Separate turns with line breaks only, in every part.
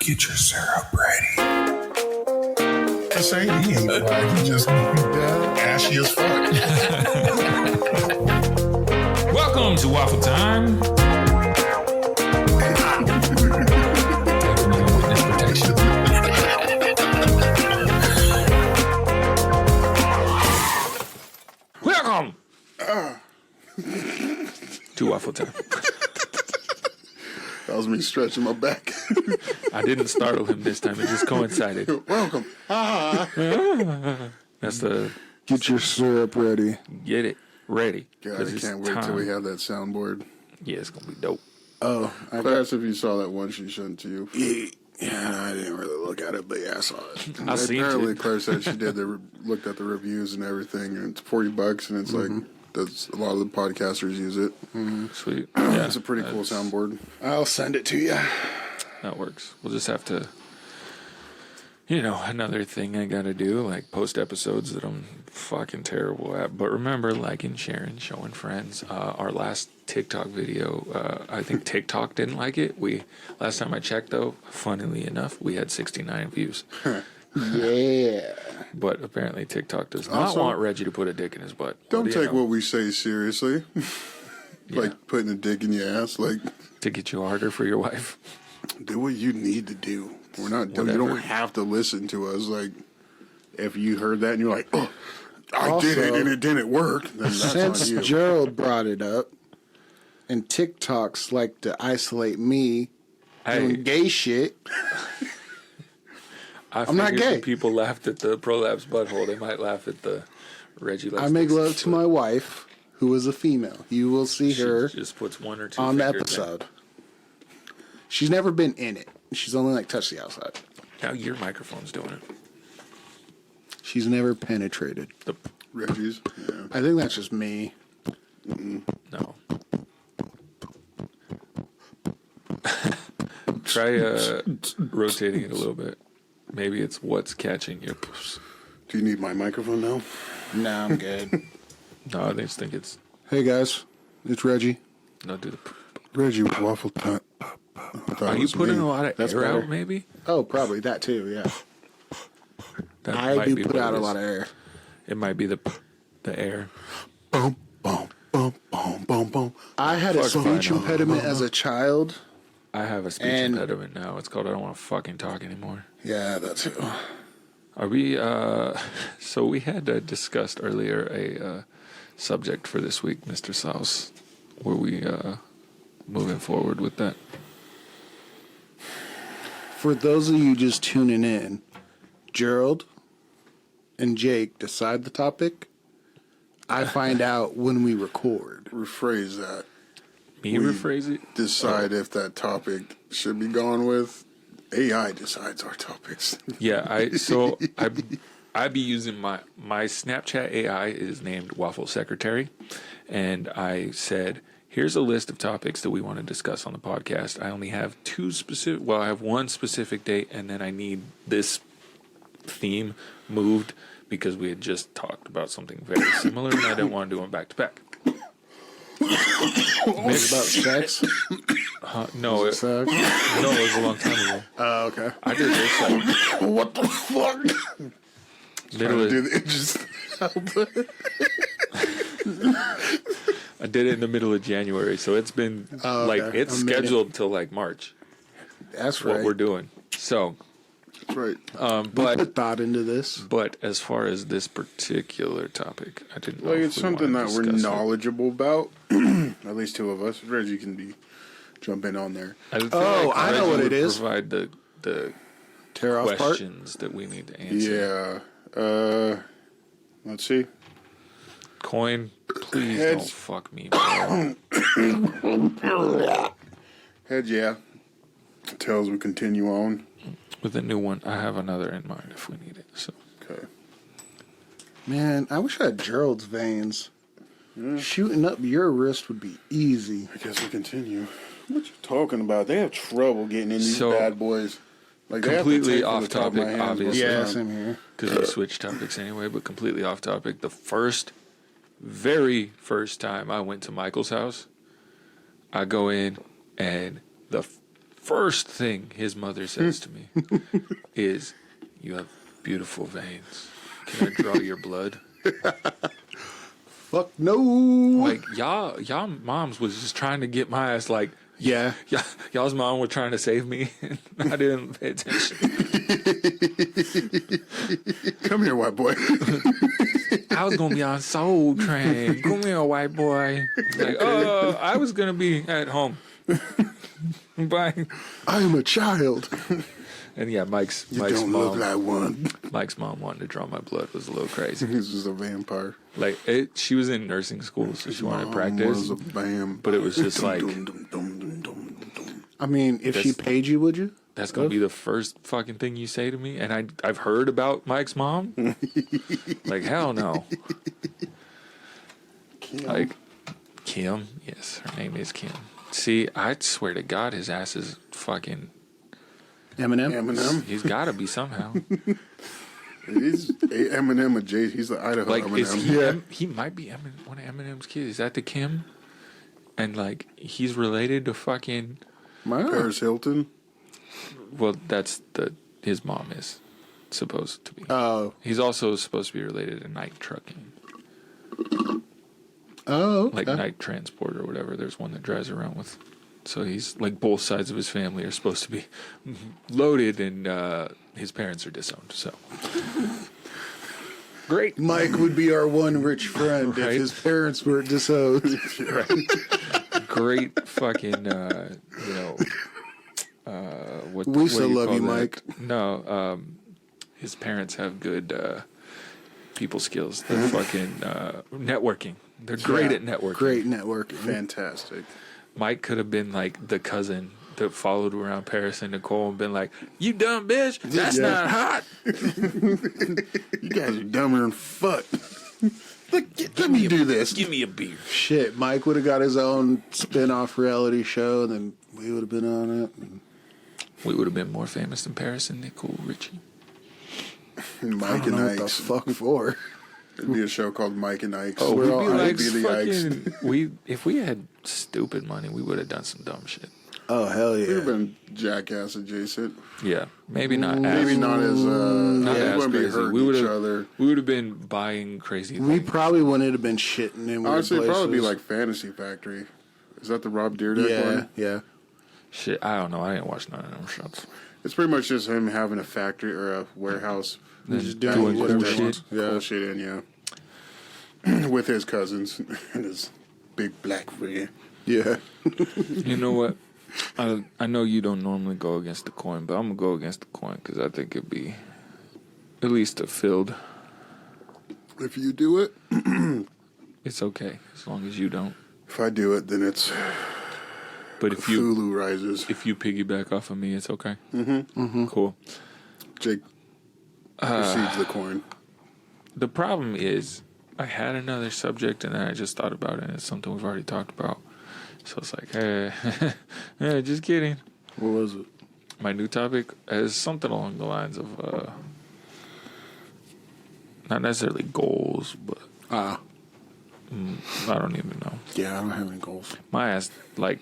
Get your syrup ready. This ain't he ain't black. He just ashy as fuck.
Welcome to Waffle Time. Definitely witness protection. Welcome to Waffle Time.
That was me stretching my back.
I didn't startle him this time. It just coincided.
Welcome.
That's the
Get your syrup ready.
get it ready.
God, I can't wait till we have that soundboard.
Yeah, it's gonna be dope.
Oh, Class, if you saw that one she sent to you. Yeah, I didn't really look at it, but yeah, I saw it.
I seen
Apparently,
it.
Claire said she did looked at the reviews and everything, and it's $40, and it's like that's a lot of the podcasters use it.
Sweet. Yeah,
It's a pretty cool soundboard. I'll send it to you.
that works. We'll just have to, another thing I gotta do, like post episodes that I'm fucking terrible at. But remember, Likin, Sharin, Showin friends. Our last TikTok video, I think TikTok didn't like it. Last time I checked, though, funnily enough, we had 69 views.
Yeah.
But apparently TikTok does not
Also,
want Reggie to put a dick in his butt.
Don't take
what
what we say seriously. Like putting a dick in your ass. Like,
to get you harder for your wife.
do what you need to do. We're not. You
Whatever.
don't have to listen to us. Like, if you heard that and you're like, "Oh, I
Also,
did it and it didn't work," then that's
Since
on you.
Gerald brought it up, and TikToks like to isolate me doing gay shit.
I'm
not gay.
If people laughed at the prolapse butthole, they might laugh at the Reggie.
I make love to my wife, who is a female. You will see her
Just puts one or two
on the
fingers
episode. She's never been in it. She's only like touched the outside.
in. Now your microphone's doing it.
She's never penetrated.
Reggie's. Yeah.
I think that's just me.
No. Try rotating it a little bit. Maybe it's what's catching your puss.
Do you need my microphone now?
Nah, I'm good.
No, I just think it's
Hey guys, it's Reggie.
no. Do the.
Reggie with waffle time.
Are you putting a lot of
That's
air
better.
out? Maybe
Oh, probably that too. Yeah,
that
I
might
do
be
put
what
out
it
a
is.
lot of air.
It might be the air.
Boom, boom, boom, boom, boom, boom.
I had a
Fuck
speech
fine.
impediment as a child.
I have a speech
And-
impediment now. It's called I don't want to fucking talk anymore.
Yeah, that too.
Are we, so we had discussed earlier a subject for this week, Mr. Souse. Were we moving forward with that?
For those of you just tuning in, Gerald and Jake decide the topic. I find out when we record.
Rephrase that.
Me
We
rephrase it?
Decide if that topic should be gone with. AI decides our topics.
Yeah, I be using my Snapchat AI is named Waffle Secretary, and I said, here's a list of topics that we want to discuss on the podcast. I only have I have one specific date, and then I need this theme moved because we had just talked about something very similar, and I didn't want to do them back to back.
It's about sex.
No, it was a long time ago.
Oh, okay.
I did this like
What the fuck?
middle of,
It just.
I did it in the middle of January, so it's been
okay.
it's
A minute.
scheduled till like March.
That's
What
right.
we're doing. So,
That's right.
but
Put thought into this.
but as far as this particular topic, I didn't know
Like,
if
it's
we
something
wanted
that
to
we're
discuss it.
knowledgeable about. At least two of us. Reggie can jump in on there.
I feel
Oh,
like
I know
Reggie
what it
would
is.
Provide the
Tear off part.
questions that we need to answer.
Yeah. Let's see.
Coin, please
Heads.
don't fuck me, bro.
Heads, yeah. Tails, we continue on.
With a new one, I have another in mind if we need it. So
Okay.
Man, I wish I had Gerald's veins. Shooting up your wrist would be easy.
I guess we continue. What you talking about? They have trouble getting in these
So,
bad boys. Like, they have to
completely
take from
off
the top of my
topic,
hands
obviously.
most of the
Yeah,
time.
same here.
because we switched topics anyway, but completely off topic. The very first time I went to Michael's house, I go in and the first thing his mother says to me is, "You have beautiful veins. Can I draw your blood?"
Fuck no.
Like y'all moms was just trying to get my ass. Like,
Yeah.
y'all's mom was trying to save me. And I didn't pay attention.
Come here, white boy.
I was gonna be on Soul Train. Come here, white boy. Like, I was gonna be at home. Bye.
I am a child.
And yeah, Mike's
Don't look
mom.
like one.
Mike's mom wanted to draw my blood was a little crazy.
He's just a vampire.
Like she was in nursing school, so she wanted to practice.
Was a vampire.
But it was just like,
I mean, if she paid you, would you?
that's gonna be the first fucking thing you say to me. And I've heard about Mike's mom. Like, hell no.
Kim.
Like Kim, yes, her name is Kim. See, I swear to God, his ass is fucking.
Eminem.
He's got to be somehow.
He's Eminem adjacent. He's the Idaho
Like,
Eminem.
is he? He might be one of Eminem's kids. Is that the Kim? And like, he's related to fucking.
Paris Hilton.
Well, that's his mom is supposed to be.
Oh.
He's also supposed to be related to night trucking,
Oh, okay.
like night transport or whatever. There's one that drives around with. So he's like, both sides of his family are supposed to be loaded, and his parents are disowned. So great.
Mike would be our one rich friend
Right.
if his parents were disowned.
Great fucking, what
We
what
still
do you
love
call
you,
that?
Mike.
No, his parents have good people skills. They're fucking networking. They're great at networking.
Great networking.
Fantastic.
Mike could have been like the cousin that followed around Paris and Nicole and been like, "You dumb bitch, that's
Yeah.
not hot."
You guys are dumber than fuck. Let me do this.
Give me a beer.
Shit, Mike would have got his own spin-off reality show, and then we would have been on it.
We would have been more famous than Paris and Nicole Richie.
I
Mike
don't
and
know what the
Ike's.
fuck for.
It'd be a show called Mike and Ike's.
Oh,
We're
we'd
all-
be
I'd
like
be the Ikes.
fucking. If we had stupid money, we would have done some dumb shit.
Oh, hell
We'd have
yeah.
been jackass adjacent.
Yeah, maybe not.
Maybe not as
Not
we
as
wouldn't be
crazy.
hurting
We would
each
have.
other.
We would have been buying crazy.
We
things.
probably wouldn't have been shitting in weird
Honestly, it'd probably be
places.
like Fantasy Factory. Is that the Rob Dyrdek
Yeah,
one?
yeah.
Shit, I don't know. I didn't watch none of them shots.
It's pretty much just him having a factory or a warehouse.
Just
doing
doing
cool
whatever he
shit.
wants.
Cool shit in, yeah. With his cousins and his big black friend.
Yeah.
You know what? I know you don't normally go against the coin, but I'm gonna go against the coin because I think it'd be at least a filled.
If you do it,
It's okay as long as you don't.
if I do it, then it's
But if you
Cthulhu rises.
piggyback off of me, it's okay. Mm-hmm. Cool.
Jake precedes the coin.
The problem is, I had another subject and then I just thought about it, and it's something we've already talked about. So it's like, hey, just kidding.
What was it?
My new topic is something along the lines of not necessarily goals, but I don't even know.
Yeah, I don't have any goals.
My ass, like,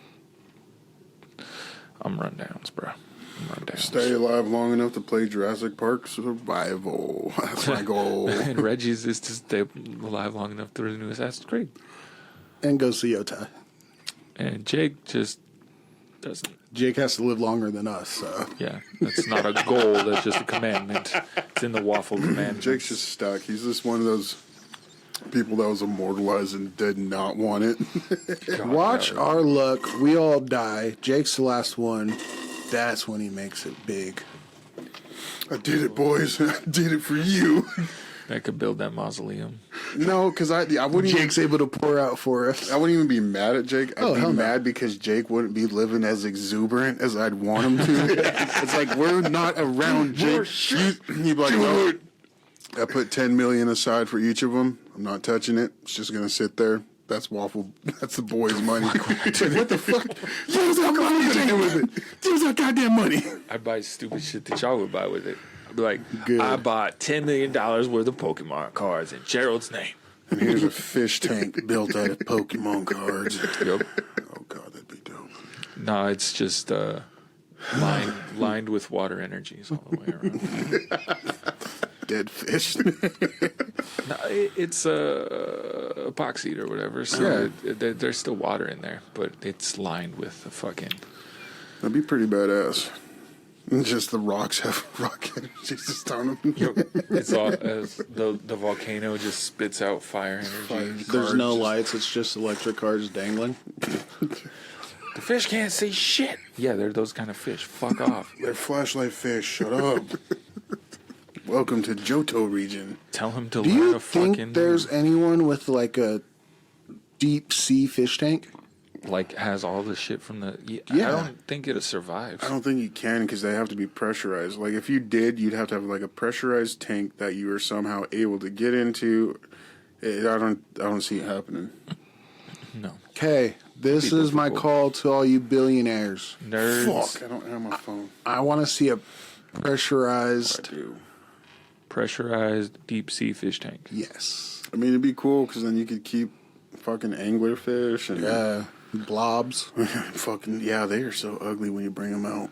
I'm rundowns, bro. I'm rundowns.
Stay alive long enough to play Jurassic Park Survival. That's my goal.
And Reggie's is to stay alive long enough to renew Assassin's Creed.
And go see Yotai.
And Jake just doesn't.
Jake has to live longer than us, so.
Yeah, that's not a goal. That's just a commandment. It's in the waffle commandment.
Jake's just stuck. He's just one of those people that was immortalized and did not want it.
Watch our luck. We all die. Jake's the last one. That's when he makes it big.
I did it, boys. I did it for you.
I could build that mausoleum.
No, because I wouldn't.
Jake's able to pour out for us.
I wouldn't even be mad at Jake. I'd
Oh,
be
hell no.
mad because Jake wouldn't be living as exuberant as I'd want him to. It's like we're not around Jake. He'd be like, no. I put $10 million aside for each of them. I'm not touching it. It's just gonna sit there. That's waffle. That's the boys' money. It's like, what the fuck? Use that money to do with it. Use that goddamn money.
I'd buy stupid shit that y'all would buy with it. I'd be like,
Good.
I bought $10 million worth of Pokemon cards in Gerald's name.
And here's a fish tank built out of Pokemon cards.
Yep.
Oh god, that'd be dope.
No, it's just lined with water energies all the way around.
Dead fish.
No, it's epoxied or whatever, so there's still water in there, but it's lined with the fucking.
That'd be pretty badass. And just the rocks have rock energy just on them.
It's all the volcano just spits out fire energy.
There's no lights. It's just electric cars dangling.
The fish can't see shit. Yeah, they're those kind of fish. Fuck off.
They're flashlight fish. Shut up. Welcome to Johto region.
Tell him to
Do
learn
you
a
think
fucking.
there's anyone with like a deep sea fish tank?
Like has all the shit from the.
Yeah.
I don't think it survives.
I don't think you can because they have to be pressurized. Like if you did, you'd have to have like a pressurized tank that you were somehow able to get into. I don't see it happening.
No.
Okay, this
Be
is my
difficult.
call to all you billionaires.
Nerds.
Fuck, I don't have my phone.
I want to see a
I
pressurized.
do.
Pressurized deep sea fish tank.
Yes.
I mean, it'd be cool because then you could keep fucking anglerfish and
Yeah. Blobs.
fucking they are so ugly when you bring them out.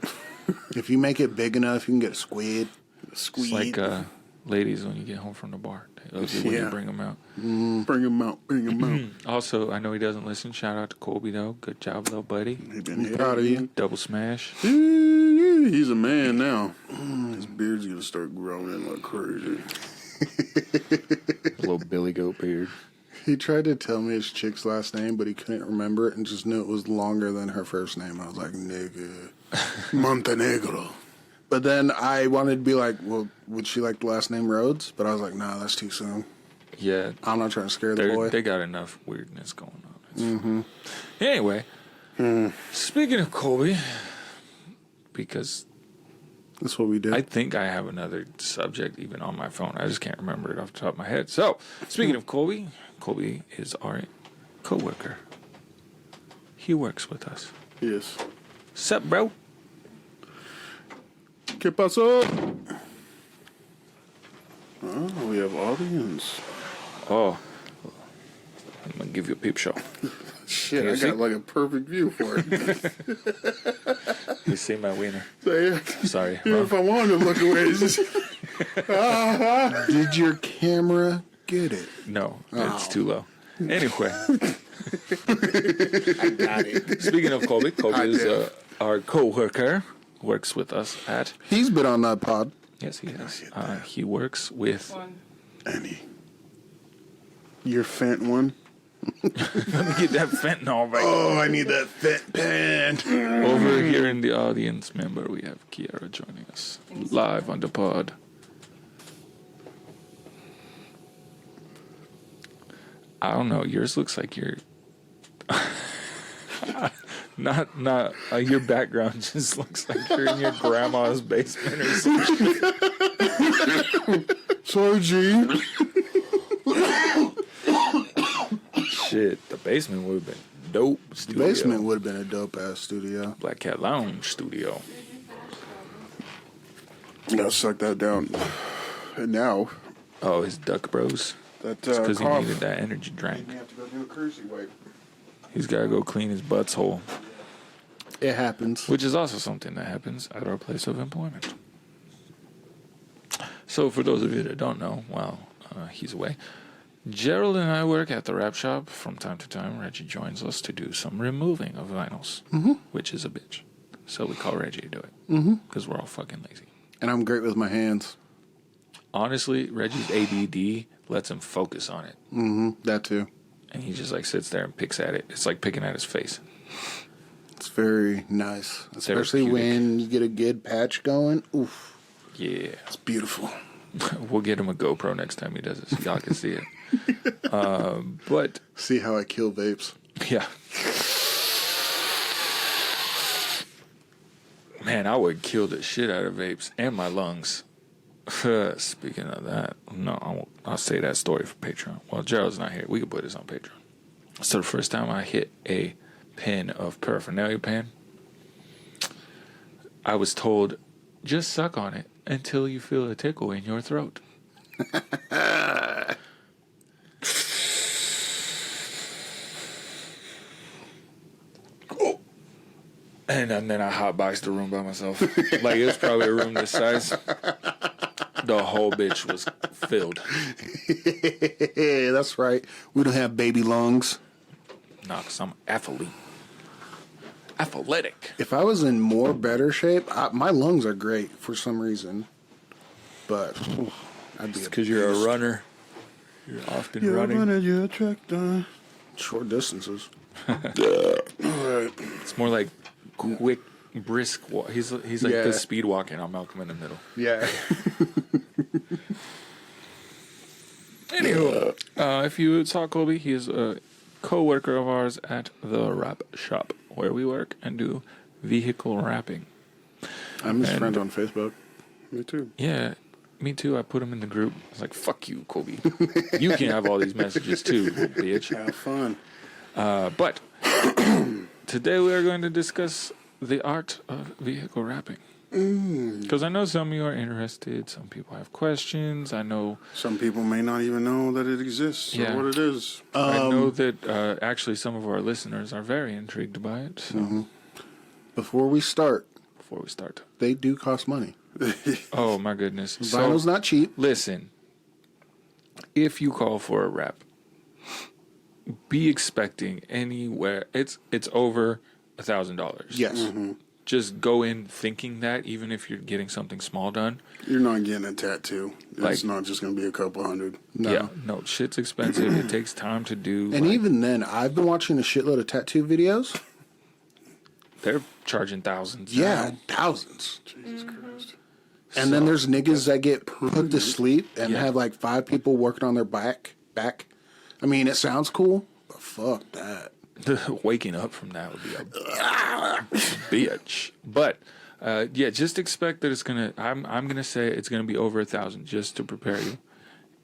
If you make it big enough, you can get a squid.
Squeeze.
It's like ladies when you get home from the bar. They love you when you
Yeah.
bring them out.
Bring them out. Bring them out.
Also, I know he doesn't listen. Shout out to Colby though. Good job, little buddy.
They've been
I'm proud of you.
Double smash.
He's a man now. His beard's gonna start growing in like crazy.
Little Billy Goat beard.
He tried to tell me his chick's last name, but he couldn't remember it and just knew it was longer than her first name. I was like, nigga.
Montenegro.
But then I wanted to be like, well, would she like the last name Rhodes? But I was like, nah, that's too soon.
Yeah,
I'm not trying to scare the boy.
they got enough weirdness going on. Anyway, speaking of Colby, because
That's what we did.
I think I have another subject even on my phone. I just can't remember it off the top of my head. So, speaking of Colby, Colby is our coworker. He works with us.
Yes.
Sup, bro?
¿Qué pasó? Oh, we have audience.
Oh, I'm gonna give you a peep show.
Shit,
You
I
see?
got like a perfect view for it.
You see my wiener?
Even
Sorry.
if I wanted to look away, it's just...
Did your camera get it?
No, it's too low. Anyway,
I got it.
speaking of Colby, Colby
I
is
did.
our co-worker. Works with us at.
He's been on that pod.
Yes, he is. He works with.
Annie. Your Fent one?
Let me get that fentanyl right.
Oh, I need that Fent pen.
Over here in the audience, member, we have Kiara joining us live on the pod. I don't know. Yours looks like you're not. Your background just looks like you're in your grandma's basement or something.
Sorry, G.
Shit, the basement would have been dope.
The
Studio.
basement would have been a dope ass studio.
Black Cat Lounge studio.
Gotta suck that down. And now,
Oh, his Duck Bros.
that
It's because he
cough.
needed that energy drink.
You have to go do a courtesy wipe.
He's got to go clean his butthole,
It happens.
which is also something that happens at our place of employment. So, for those of you that don't know, while he's away, Gerald and I work at the wrap shop. From time to time, Reggie joins us to do some removing of vinyls, which is a bitch. So we call Reggie to do it because we're all fucking lazy.
And I'm great with my hands.
Honestly, Reggie's ADD lets him focus on it.
That too.
And he just like sits there and picks at it. It's like picking at his face.
It's very nice. Especially
Therapeutic.
when you get a good patch going. Oof.
Yeah.
It's beautiful.
We'll get him a GoPro next time he does it so y'all can see it. But,
See how I kill vapes.
yeah. Man, I would kill the shit out of vapes and my lungs. Speaking of that, no, I won't, I'll say that story for Patreon. Well, Gerald's not here. We can put this on Patreon. So the first time I hit a pen of paraphernalia pen, I was told, just suck on it until you feel a tickle in your throat. And then I hotboxed the room by myself. Like, it was probably a room this size. The whole bitch was filled.
Yeah, that's right. We don't have baby lungs.
Nah, because I'm athletic.
If I was in more better shape, my lungs are great for some reason. But I'd be
Because you're a runner. You're often
You're
running.
running your track down.
short distances.
All right.
It's more like quick, brisk walk. He's like
Yeah.
the speed walking. I'm Malcolm in the middle.
Yeah.
Anywho, if you saw Colby, he is a co-worker of ours at the wrap shop where we work and do vehicle wrapping.
I'm his friend on Facebook.
Me too.
Yeah, me too. I put him in the group. I was like, fuck you, Colby. You can have all these messages too, bitch.
Have fun.
But today we are going to discuss the art of vehicle wrapping. Because I know some of you are interested. Some people have questions. I know
Some people may not even know that it exists
Yeah.
or what it is.
I know that actually some of our listeners are very intrigued by it. So
Before we start,
before we start,
they do cost money.
oh my goodness,
Vinyl's not cheap.
listen, if you call for a wrap, be expecting anywhere it's over $1,000.
Yes.
Just go in thinking that, even if you're getting something small done.
You're not getting a tattoo. It's
Like-
not just going to be a couple hundred.
No.
Yeah, no, shit's expensive. It takes time to do.
And
like,
even then, I've been watching a shitload of tattoo videos.
they're charging thousands.
Yeah,
now.
thousands.
Jesus Christ.
And then there's niggas that get put to sleep and
Yeah.
have like 5 people working on their back. I mean, it sounds cool, but fuck that.
Waking up from that would be a bitch. But yeah, just expect that it's gonna. I'm gonna say it's gonna be over 1,000 just to prepare you.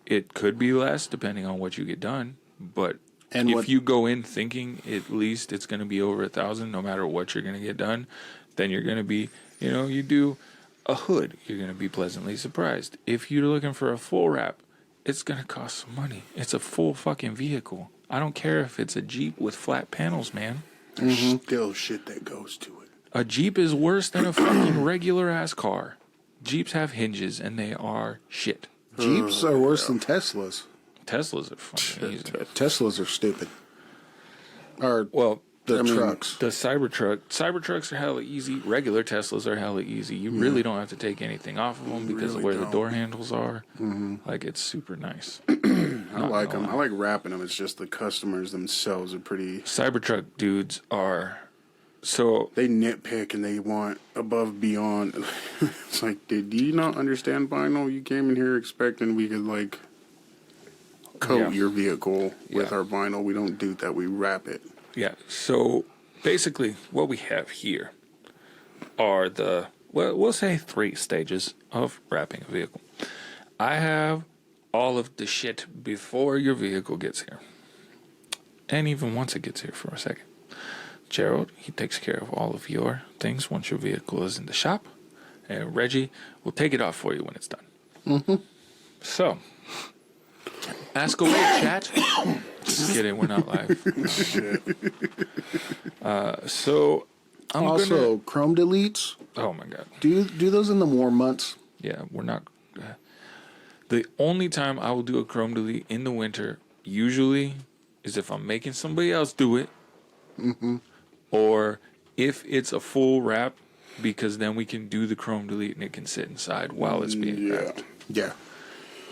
It could be less depending on what you get done, but
And
if
what-
you go in thinking at least it's gonna be over 1,000, no matter what you're gonna get done, then you're gonna be, you do a hood, you're gonna be pleasantly surprised. If you're looking for a full wrap, it's gonna cost some money. It's a full fucking vehicle. I don't care if it's a Jeep with flat panels, man.
There's still shit that goes to it.
A Jeep is worse than a fucking regular ass car. Jeeps have hinges and they are shit.
Jeeps are worse than Teslas.
Teslas are fucking easy.
Teslas are stupid. Or
Well,
the trucks.
the Cybertrucks are hella easy. Regular Teslas are hella easy. You really don't have to take anything off of them because of
really
where the
don't.
door handles are. Like, it's super nice.
I like them. I like wrapping them. It's just the customers themselves are pretty.
Cybertruck dudes are so.
They nitpick and they want above beyond. It's like, do you not understand vinyl? You came in here expecting we could like coat
Yeah.
your vehicle with
Yeah.
our vinyl. We don't do that. We wrap it.
Yeah. So basically, what we have here are we'll say 3 stages of wrapping a vehicle. I have all of the shit before your vehicle gets here, and even once it gets here for a second. Gerald, he takes care of all of your things once your vehicle is in the shop, and Reggie will take it off for you when it's done. So, ask away, chat. Just kidding, we're not live. So, I'm
Also, chrome deletes.
oh my god.
Do those in the warm months?
Yeah, we're not. The only time I will do a chrome delete in the winter, usually, is if I'm making somebody else do it, or if it's a full wrap, because then we can do the chrome delete and it can sit inside while it's being wrapped.
Yeah.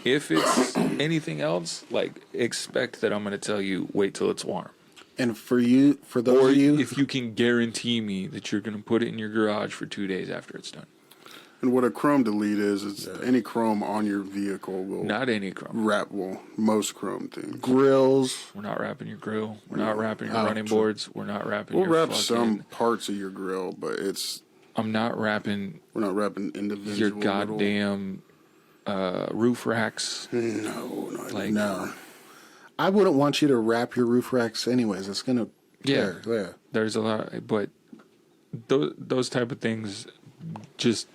If it's anything else, like, expect that I'm going to tell you, wait till it's warm.
And for those
Or
of you,
if you can guarantee me that you're going to put it in your garage for 2 days after it's done.
And what a chrome delete is any chrome on your vehicle will
Not any chrome.
wrap. Well, most chrome things.
grills,
We're not wrapping your grill. We're not wrapping your
Oh,
running
true.
boards. We're not wrapping
We'll
your
wrap
fucking...
some parts of your grill, but
I'm not wrapping
we're not wrapping individual.
your
little-
goddamn roof racks.
No, not
Like,
no. I wouldn't want you to wrap your roof racks anyways. It's gonna
Yeah.
tear. Yeah.
There's a lot, but those type of things, just,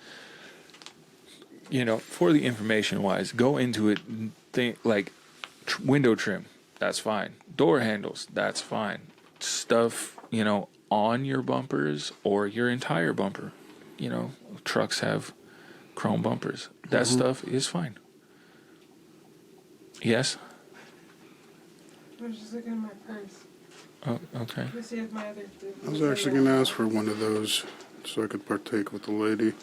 for the information wise, go into it. Think like window trim, that's fine. Door handles, that's fine. Stuff, on your bumpers or your entire bumper. You know, trucks have chrome bumpers. That stuff is fine. Yes?
I was just looking in my purse.
Oh, okay.
Let's see if my other.
I was actually going to ask for one of those so I could partake with the lady.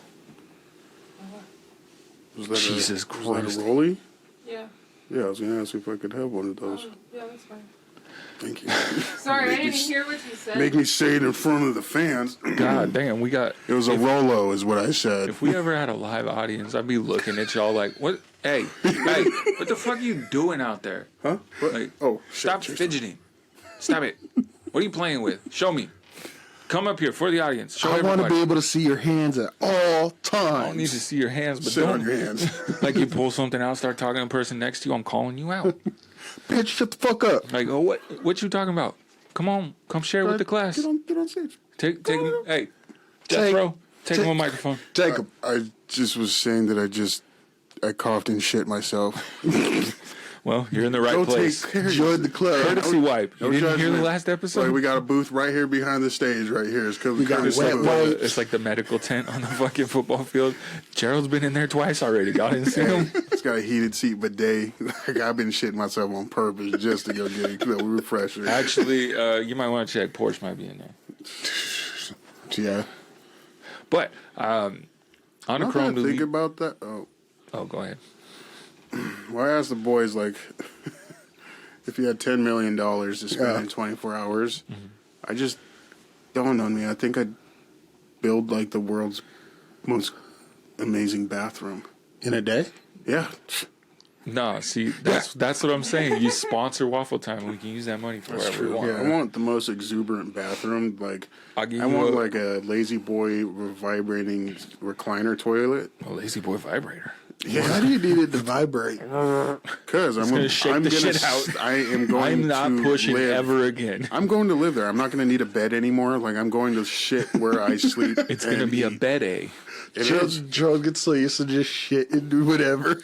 Was that
Jesus
Was
Christ.
that a rollie?
Yeah.
Yeah, I was going to ask if I could have one of those.
Yeah, that's fine.
Thank you.
Sorry, I
Make
didn't
me-
hear what you said.
Make me say it in front of the fans.
God damn, we got...
It was a Rolo, is what I said.
If we ever had a live audience, I'd be looking at y'all like, what? Hey, what the fuck are you doing out there?
Huh? What?
Like,
Oh, shit.
stop fidgeting. Stop it. What are you playing with? Show me. Come up here for the audience. Show
I want
everybody.
to be able to see your hands at all times.
I don't need to see your hands, but
Sit
don't.
on your hands.
Like you pull something out, start talking to the person next to you, I'm calling you out.
Bitch, shut the fuck up.
Like, oh, what you talking about? Come on, come share with the class.
Get on stage.
Take him. Hey, Jethro, take him on microphone.
Jacob.
I just was saying that I coughed and shit myself.
Well, you're in the right
Go
place.
take care.
Join the club.
Courtesy wipe. You
No
didn't hear the
judgment.
last episode?
Like, we got a booth right here behind the stage, right here. It's
We got
courtesy
wet
booth.
wipes.
It's like the medical tent on the fucking football field. Gerald's been in there twice already. Y'all didn't see him?
It's got a heated seat bidet. Like, I've been shitting myself on purpose just to go get a little refresher.
Actually, you might want to check. Porsche might be in there.
Yeah.
But on a
Now
Chrome
that I think
delete.
about that.
Oh, go ahead.
Well, I asked the boys, like, if you had $10 million to spend in 24 hours, I just dawned on me. I think I'd build, like, the world's most amazing bathroom.
In a day?
Yeah.
No, see, that's what I'm saying. You sponsor Waffle Time, and we can use that money for
That's
whatever we
true.
want.
Yeah. I want the most exuberant bathroom. Like,
I'll give
I
you
want,
a-
like, a lazy boy vibrating recliner toilet.
A lazy boy vibrator.
Why do you need it to vibrate?
Because I'm
gonna shake the shit out.
I am going
I'm not
to
pushing
live.
ever again.
I'm going to live there. I'm not going to need a bed anymore. Like, I'm going to shit where I sleep.
It's going to
and
be a
eat.
bed A.
It is.
Joe gets so used to just shit and do whatever.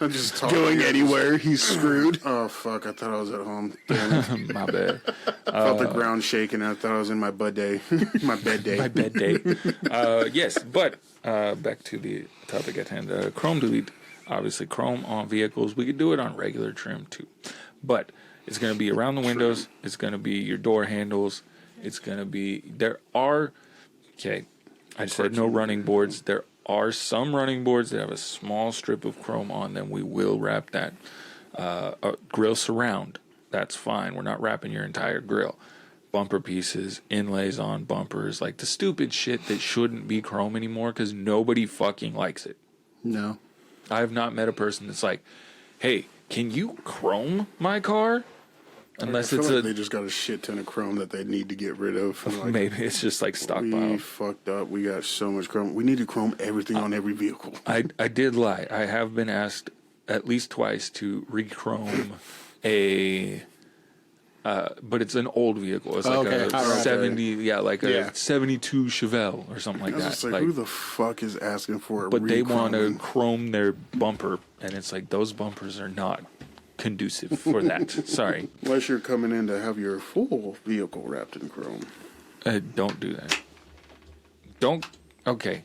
I'm just talking.
Going anywhere, he's screwed.
Oh, fuck. I thought I was at home. Damn it.
My bed.
I felt the ground shaking. I thought I was in my bed day. My bed day.
My bed day. Yes, but back to the topic at hand. Chrome delete. Obviously, chrome on vehicles. We could do it on regular trim too. But it's going to be around the windows. It's going to be your door handles. It's going to be... Okay, I said no running boards. There are some running boards that have a small strip of chrome on them. We will wrap that. Grill surround. That's fine. We're not wrapping your entire grill. Bumper pieces, inlays on bumpers, like the stupid shit that shouldn't be chrome anymore because nobody fucking likes it.
No.
I have not met a person that's like, hey, can you chrome my car? Unless
I feel
it's
like they just got a shit ton of chrome that they need to get rid of. Like,
maybe it's just like
we
stockpile.
fucked up. We got so much chrome. We need to chrome everything on every vehicle.
I did lie. I have been asked at least twice to rechrome a, but it's an old vehicle. It's like
Okay,
a
hot rod.
70, like a
Yeah.
72 Chevelle or something like
I was
that.
just like, who the fuck is asking for a
But they want to
re-chroming?
chrome their bumper, and it's like those bumpers are not conducive for that. Sorry.
Unless you're coming in to have your full vehicle wrapped in chrome.
Don't do that. Don't. Okay.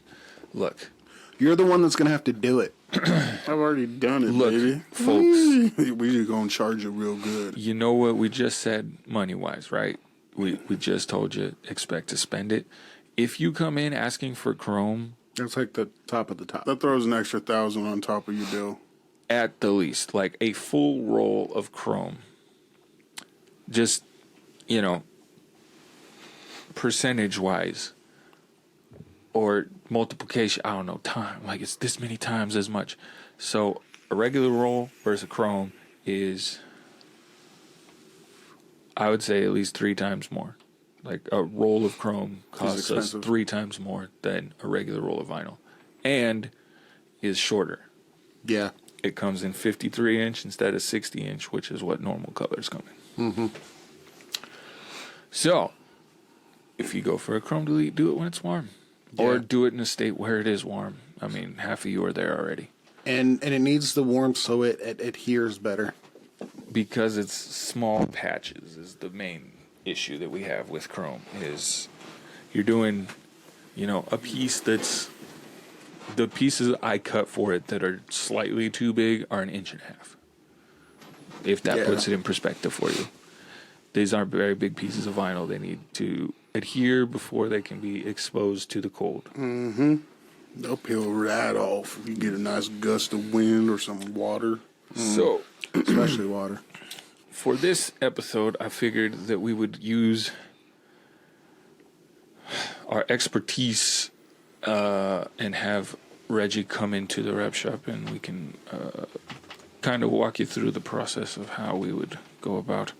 Look.
You're the one that's going to have to do it.
I've already done it,
Look,
baby.
folks.
We just gonna charge it real good.
You know what we just said money-wise, right? We just told you expect to spend it. If you come in asking for chrome,
That's like the top of the top.
That throws an extra $1,000 on top of your bill.
at the least, like a full roll of chrome, just, percentage-wise, or multiplication, I don't know, time, like it's this many times as much. So a regular roll versus a chrome is, I would say, at least 3 times more. Like a roll of chrome costs us
expensive.
3 times more than a regular roll of vinyl, and is shorter.
Yeah.
It comes in 53-inch instead of 60-inch, which is what normal colors come in. Mm-hmm. So, if you go for a chrome delete, do it when it's warm. Or
Yeah.
do it in a state where it is warm. I mean, half of you are there already.
And it needs the warmth so it adheres better.
Because it's small patches is the main issue that we have with Chrome is you're doing, a piece that's the pieces I cut for it that are slightly too big are 1.5 inches. If that puts it in perspective for you. These aren't very big pieces of vinyl. They need to adhere before they can be exposed to the cold.
Mm-hmm. They'll peel right off if you get a nice gust of wind or some water.
So,
Especially water.
for this episode, I figured that we would use our expertise and have Reggie come into the rep shop, and we can kind of walk you through the process of how we would go about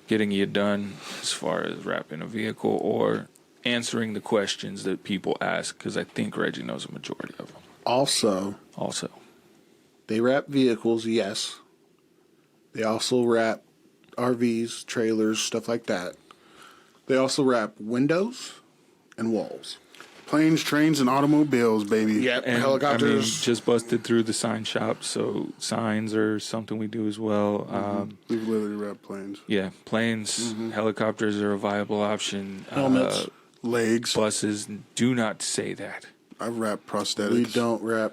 getting you done as far as wrapping a vehicle or answering the questions that people ask, because I think Reggie knows a majority of them.
Also,
They
wrap vehicles, yes. They also wrap RVs, trailers, stuff like that. They also wrap windows and walls.
Planes, trains, and automobiles, baby.
Yep,
and
helicopters.
I mean, just busted through the sign shop, so signs are something we do as well.
We've literally wrapped planes.
Yeah, planes, helicopters are a viable option.
Helmets.
Legs.
Buses, do not say that.
I've wrapped prosthetics.
We don't wrap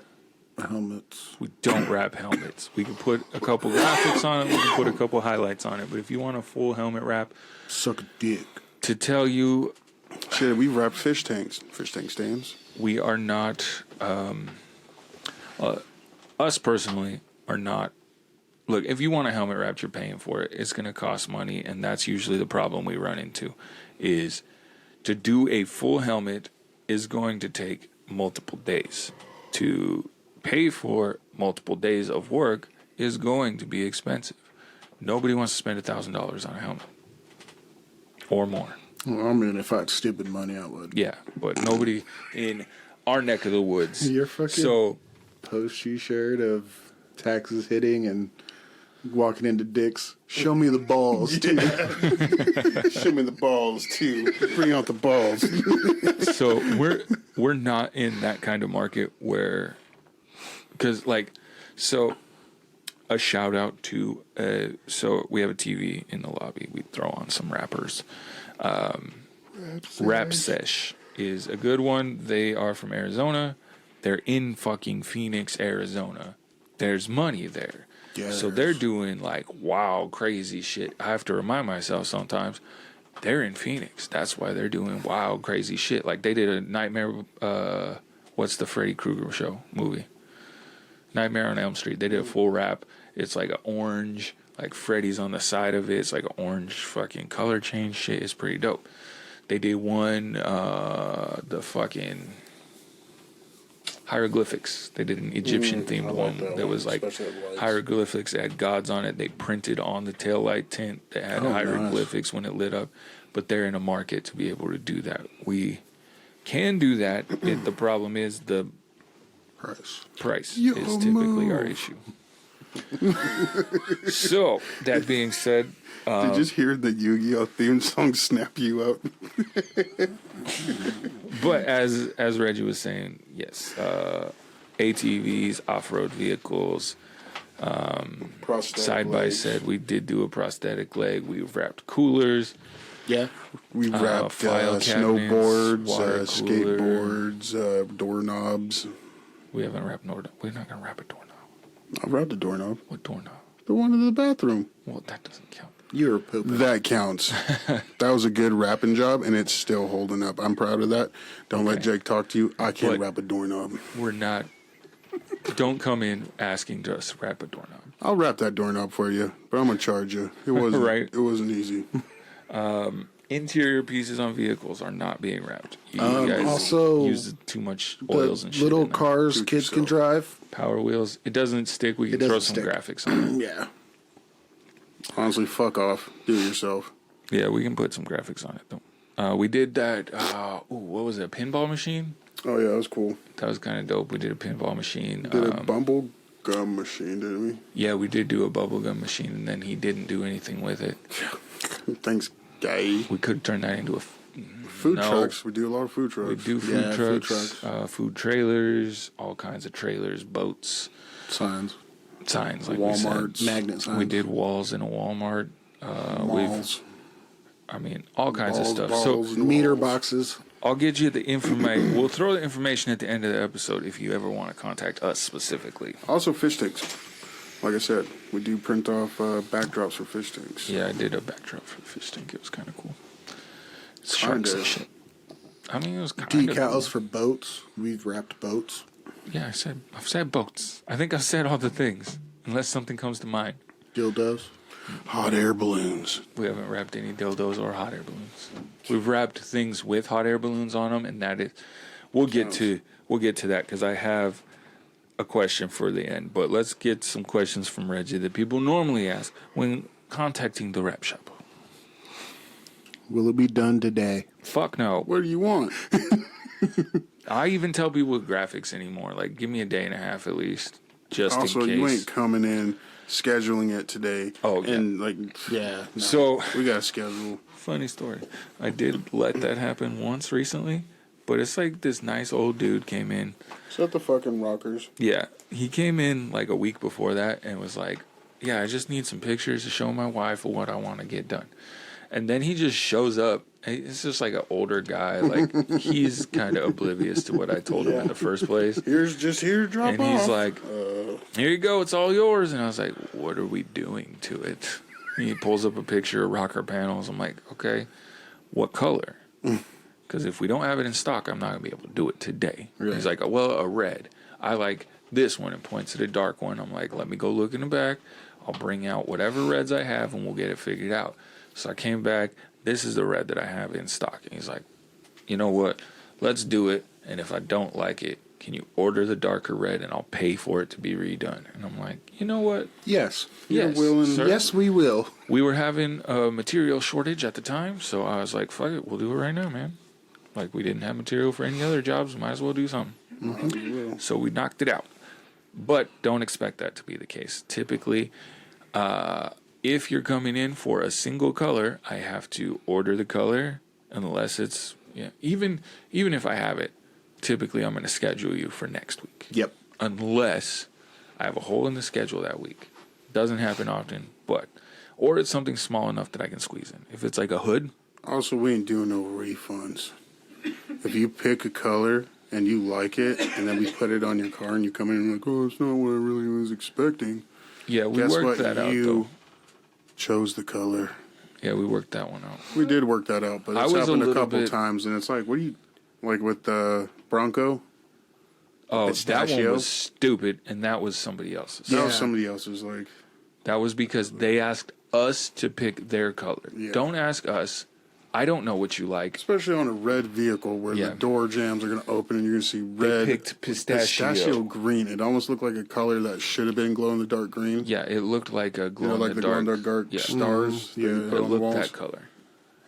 helmets.
We don't wrap helmets. We can put a couple graphics on it. We can put a couple highlights on it. But if you want a full helmet wrap,
Suck a dick.
to tell you,
Shit, we wrapped fish tanks. Fish tank stands.
we are not, us personally are not. Look, if you want a helmet wrapped, you're paying for it. It's going to cost money, and that's usually the problem we run into. Is to do a full helmet is going to take multiple days. To pay for multiple days of work is going to be expensive. Nobody wants to spend $1,000 on a helmet or more.
Well, I mean, if I had stupid money, I would.
Yeah, but nobody in our neck of the woods.
You're fucking
So
post shirt of taxes hitting and walking into Dick's. Show me the balls, too.
Show me the balls, too. Bring out the balls.
so we're not in that kind of market where, because a shout out to so we have a TV in the lobby. We throw on some rappers. Rap Sesh is a good one. They are from Arizona. They're in fucking Phoenix, Arizona. There's money there.
Yes.
So they're doing like wild, crazy shit. I have to remind myself sometimes they're in Phoenix. That's why they're doing wild, crazy shit. Like they did a Nightmare, what's the Freddy Krueger movie? Nightmare on Elm Street. They did a full wrap. It's like an orange, like Freddy's on the side of it. It's like an orange fucking color change shit. It's pretty dope. They did one, the fucking hieroglyphics. They did an Egyptian themed one that was like hieroglyphics. It had gods on it. They printed on the taillight tint that had hieroglyphics when it lit up. But they're in a market to be able to do that. We can do that. The problem is the price is typically our issue. So that being said,
Did you just hear the Yu-Gi-Oh theme song snap you up?
but as Reggie was saying, yes, ATVs, off-road vehicles, side by side. We did do a prosthetic leg. We wrapped coolers.
Yeah.
We wrapped
file cabinets,
snowboards,
water cooler.
skateboards, doorknobs.
We haven't wrapped We're not gonna wrap a doorknob.
I wrapped a doorknob.
What doorknob?
The one in the bathroom.
Well, that doesn't count.
You were pooping.
That counts. That was a good wrapping job, and it's still holding up. I'm proud of that. Don't let Jake talk to you. I can't wrap a doorknob.
We're not. Don't come in asking us to wrap a doorknob.
I'll wrap that doorknob for you, but I'm gonna charge you. It wasn't
Right.
It wasn't easy.
Interior pieces on vehicles are not being wrapped. You guys
also,
use too much oils and shit.
little
in there.
cars
Do it
kids can
yourself.
drive.
Power wheels. It doesn't stick. We can throw
doesn't
some
stick.
graphics on it.
Yeah.
Honestly, fuck off. Do it yourself.
Yeah, we can put some graphics on it though. We did that. What was it? A pinball machine.
Oh yeah, that was cool.
That was kind of dope. We did a pinball machine.
Did a bumble gum machine, didn't we?
Yeah, we did do a bubblegum machine, and then he didn't do anything with it.
Thanks, guy.
We could turn that into a
Food trucks. We do a lot of food trucks.
We do food
Yeah,
trucks,
food trucks.
food trailers, all kinds of trailers, boats,
Signs.
signs like
Walmart,
we said.
magnet signs.
We did walls in a Walmart.
Malls.
I mean, all kinds of stuff.
balls,
So
Meter boxes.
I'll get you the information. We'll throw the information at the end of the episode if you ever want to contact us specifically.
Also, fish tanks. Like I said, we do print off backdrops for fish tanks.
Yeah, I did a backdrop for the fish tank. It was kind of cool. It's
Kinda.
sharks and shit. I mean, it was kind of
Decals
cool.
for boats. We've wrapped boats.
Yeah, I've said boats. I think I've said all the things, unless something comes to mind.
Dildos.
Hot air balloons.
We haven't wrapped any dildos or hot air balloons. We've wrapped things with hot air balloons on them, and that is, we'll get to that because I have a question for the end. But let's get some questions from Reggie that people normally ask when contacting the wrap shop.
Will it be done today?
Fuck no.
What do you want?
I even tell people with graphics anymore, like, give me a day and a half at least, just
Also,
in case.
you ain't coming in scheduling it today.
Oh, yeah.
And like,
Yeah.
So,
we got to schedule.
funny story. I did let that happen once recently, but it's like this nice old dude came in.
Set the fucking rockers.
Yeah, he came in like a week before that and was like, yeah, I just need some pictures to show my wife of what I want to get done. And then he just shows up. It's just like an older guy. Like, he's kind of oblivious to what I told him in the first place.
Here, drop
And
off.
he's like, here you go, it's all yours. And I was like, what are we doing to it? And he pulls up a picture of rocker panels. I'm like, okay, what color? Because if we don't have it in stock, I'm not going to be able to do it today.
Right.
He's like, well, a red. I like this one, and points at a dark one. I'm like, let me go look in the back. I'll bring out whatever reds I have, and we'll get it figured out. So I came back. This is the red that I have in stock. And he's like, you know what? Let's do it. And if I don't like it, can you order the darker red and I'll pay for it to be redone? And I'm like, you know what?
Yes.
Yes,
willing-
sir.
Yes, we will.
We were having a material shortage at the time, so I was like, fuck it, we'll do it right now, man. Like, we didn't have material for any other jobs, might as well do something. So we knocked it out. But don't expect that to be the case. Typically, if you're coming in for a single color, I have to order the color, unless it's, even if I have it, typically I'm going to schedule you for next week.
Yep.
Unless I have a hole in the schedule that week. Doesn't happen often, but, or it's something small enough that I can squeeze in. If it's like a hood,
Also, we ain't doing no refunds. If you pick a color and you like it, and then we put it on your car, and you come in and like, oh, it's not what I really was expecting.
yeah, we
Guess
worked
what?
that out,
You
though.
chose the color.
Yeah, we worked that one out.
We did work that out, but
I
it's
was a
happened a
little
couple
bit-
times, and it's like, what do you, like with the Bronco?
Oh, that one
Pistachio?
was stupid, and that was somebody else's.
That was
Yeah.
somebody else's, like,
That was because they asked us to pick their color.
Yeah.
Don't ask us. I don't know what you like.
especially on a red vehicle where
Yeah.
the door jams are going to open and you're going to see red.
picked pistachio.
green. It almost looked like a color that should have been glow in the dark green.
Yeah, it looked like a glow
You know,
in
like
the
glow in
dark.
the dark
Yeah.
stars.
Yeah.
that you
But
put
it
on the
looked
walls.
that color.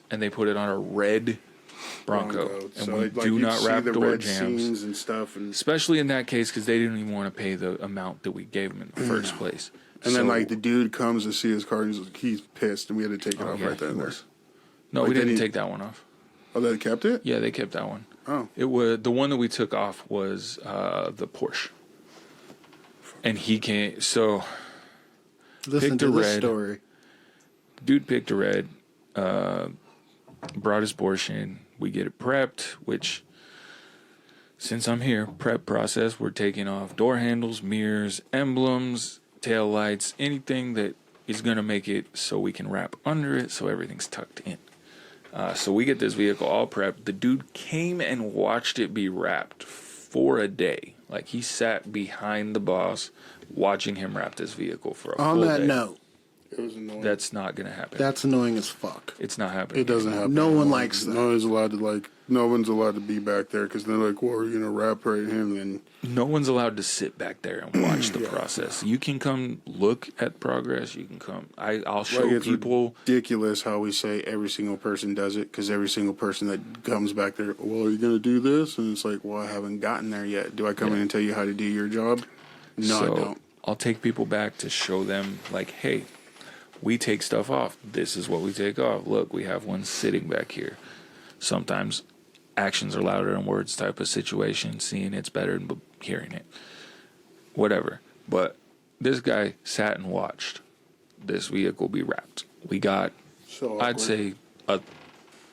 And they put it on a red Bronco. And
So,
we
like,
do
you'd
not
see
wrap
the
door
red
jams.
scenes and stuff, and
Especially in that case, because they didn't even want to pay the amount that we gave them in the first place.
then
So-
like the dude comes to see his car and he's pissed, and we had to take it off
yeah,
right then and
he
there.
was. No,
Like,
we
then
didn't
he-
take that one off.
Oh, they kept it.
Yeah, they kept that one.
Oh,
It was the one that we took off was the Porsche, and he came. So
Listen
Picked
to
a
this
red.
story.
dude picked a red, brought his Porsche in. We get it prepped, which since I'm here, prep process. We're taking off door handles, mirrors, emblems, tail lights, anything that is gonna make it so we can wrap under it, so everything's tucked in. So we get this vehicle all prepped. The dude came and watched it be wrapped for a day. Like, he sat behind the boss watching him wrap this vehicle for a
On
full
that
day.
note,
it was annoying.
That's not going to happen.
that's annoying as fuck.
It's not happening.
It doesn't happen.
No one likes that.
No one's allowed to No one's allowed to be back there because they're like, well, are you gonna wrap right him? And
No one's allowed to sit back there and watch the process. You can come look at progress. You can come. I'll show
it's
people.
ridiculous how we say every single person does it because every single person that comes back there, well, are you gonna do this? And it's like, well, I haven't gotten there yet. Do I come in and tell you how to do your job? No,
So
I don't.
I'll take people back to show them, like, hey, we take stuff off. This is what we take off. Look, we have one sitting back here. Sometimes actions are louder than words type of situation. Seeing it's better than hearing it. Whatever. But this guy sat and watched this vehicle be wrapped. We got,
So
I'd
awkward.
say, a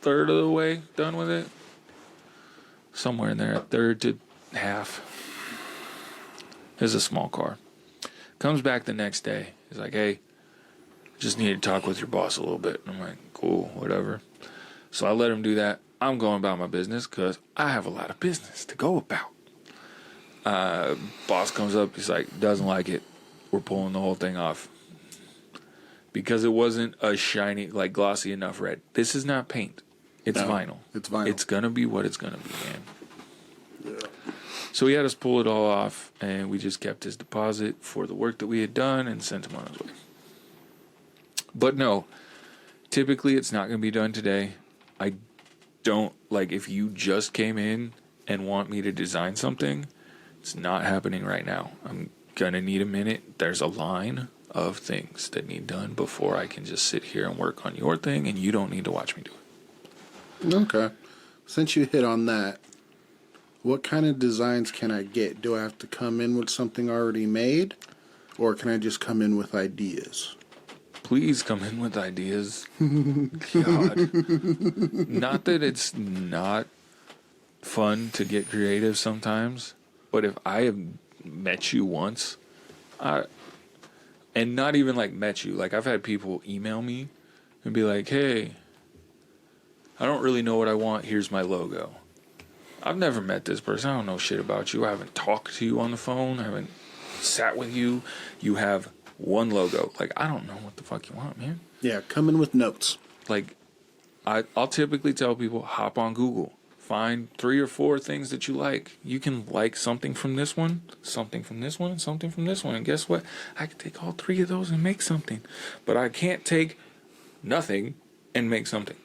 third of the way done with it. Somewhere in there, a third to half. It's a small car. Comes back the next day. He's like, hey, just need to talk with your boss a little bit. I'm like, cool, whatever. So I let him do that. I'm going about my business because I have a lot of business to go about. Boss comes up. He's like, doesn't like it. We're pulling the whole thing off. Because it wasn't a shiny, like glossy enough red. This is not paint. It's vinyl.
It's vinyl.
It's going to be what it's going to be, man. Yeah. So he had us pull it all off, and we just kept his deposit for the work that we had done and sent him on his way. But no, typically it's not going to be done today. I don't, like, if you just came in and want me to design something, it's not happening right now. I'm going to need a minute. There's a line of things that need done before I can just sit here and work on your thing, and you don't need to watch me do it.
Okay. Since you hit on that, what kind of designs can I get? Do I have to come in with something already made, or can I just come in with ideas?
Please come in with ideas. God. Not that it's not fun to get creative sometimes, but if I have met you once, and not even like met you, like I've had people email me and be like, hey, I don't really know what I want. Here's my logo. I've never met this person. I don't know shit about you. I haven't talked to you on the phone. I haven't sat with you. You have one logo. Like, I don't know what the fuck you want, man.
Yeah, come in with notes.
Like, I'll typically tell people, hop on Google. Find 3 or 4 things that you like. You can like something from this one, something from this one, and something from this one. And guess what? I can take all 3 of those and make something. But I can't take nothing and make something.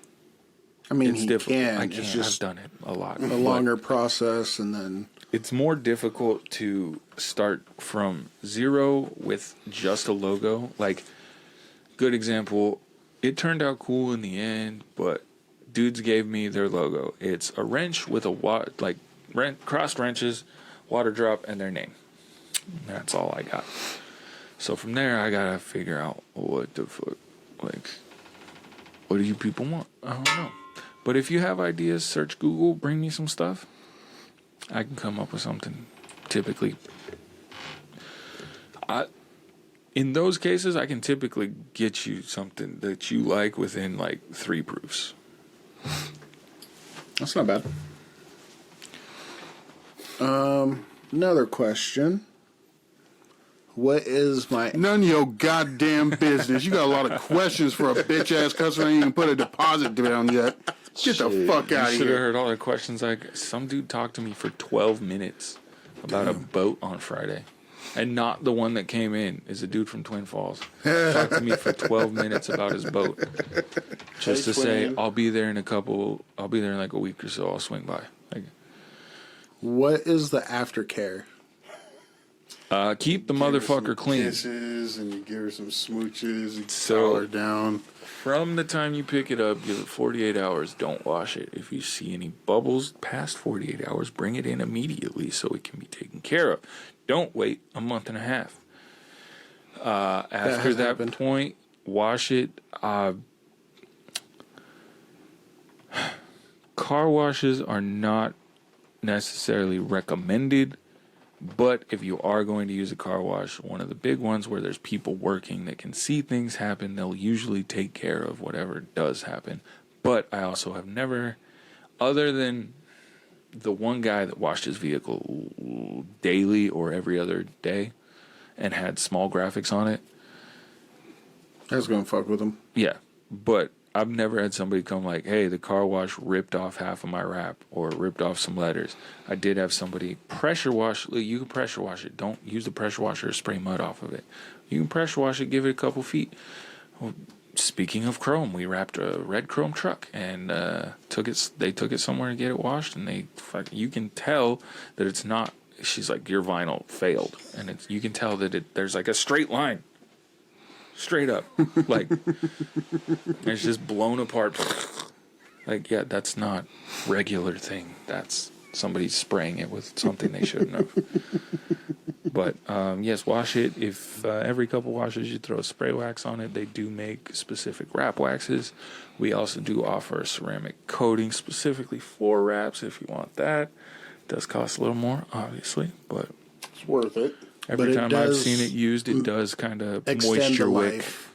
I mean,
It's
he
difficult.
can.
I
It's
can't.
just
I've done it a lot.
a longer process, and then
It's more difficult to start from zero with just a logo. Like, good example, it turned out cool in the end, but dudes gave me their logo. It's a wrench with a crossed wrenches, water drop, and their name. That's all I got. So from there, I gotta figure out what the fuck, like, what do you people want? I don't know. But if you have ideas, search Google, bring me some stuff. I can come up with something. Typically, in those cases, I can typically get you something that you like within like 3 proofs.
that's not bad. Another question. What is my...
None of your goddamn business. You got a lot of questions for a bitch ass customer. Ain't even put a deposit down yet. Get the fuck out of
You should have
here.
heard all the questions. Like, some dude talked to me for 12 minutes about a boat on Friday. And not the one that came in. Is a dude from Twin Falls. Talked to me for 12 minutes about his boat. Just to say, I'll be there in like a week or so. I'll swing by. Like,
What is the aftercare?
keep the motherfucker clean.
Kisses, and you give her some smooches. You
So-
towel her down.
From the time you pick it up, give it 48 hours. Don't wash it. If you see any bubbles past 48 hours, bring it in immediately so it can be taken care of. Don't wait a month and a half. After
has
that
happened.
point, wash it. Car washes are not necessarily recommended, but if you are going to use a car wash, one of the big ones where there's people working that can see things happen, they'll usually take care of whatever does happen. But I also have never, other than the one guy that washed his vehicle daily or every other day and had small graphics on it.
I was going to fuck with him.
Yeah, but I've never had somebody come like, hey, the car wash ripped off half of my wrap or ripped off some letters. I did have somebody pressure wash. You can pressure wash it. Don't use the pressure washer to spray mud off of it. You can pressure wash it, give it a couple feet. Well, speaking of chrome, we wrapped a red chrome truck and they took it somewhere to get it washed, and you can tell that it's not. She's like, your vinyl failed, and you can tell that there's like a straight line. Straight up. Like, it's just blown apart. Like, yeah, that's not regular thing. That's somebody's spraying it with something they shouldn't have. But yes, wash it. If every couple washes you throw spray wax on it, they do make specific wrap waxes. We also do offer a ceramic coating specifically for wraps if you want that. It does cost a little more, obviously, but
It's worth it.
every
But it
time I've
does
seen it used, it does kind of
extend
moisture
the
wick.
life.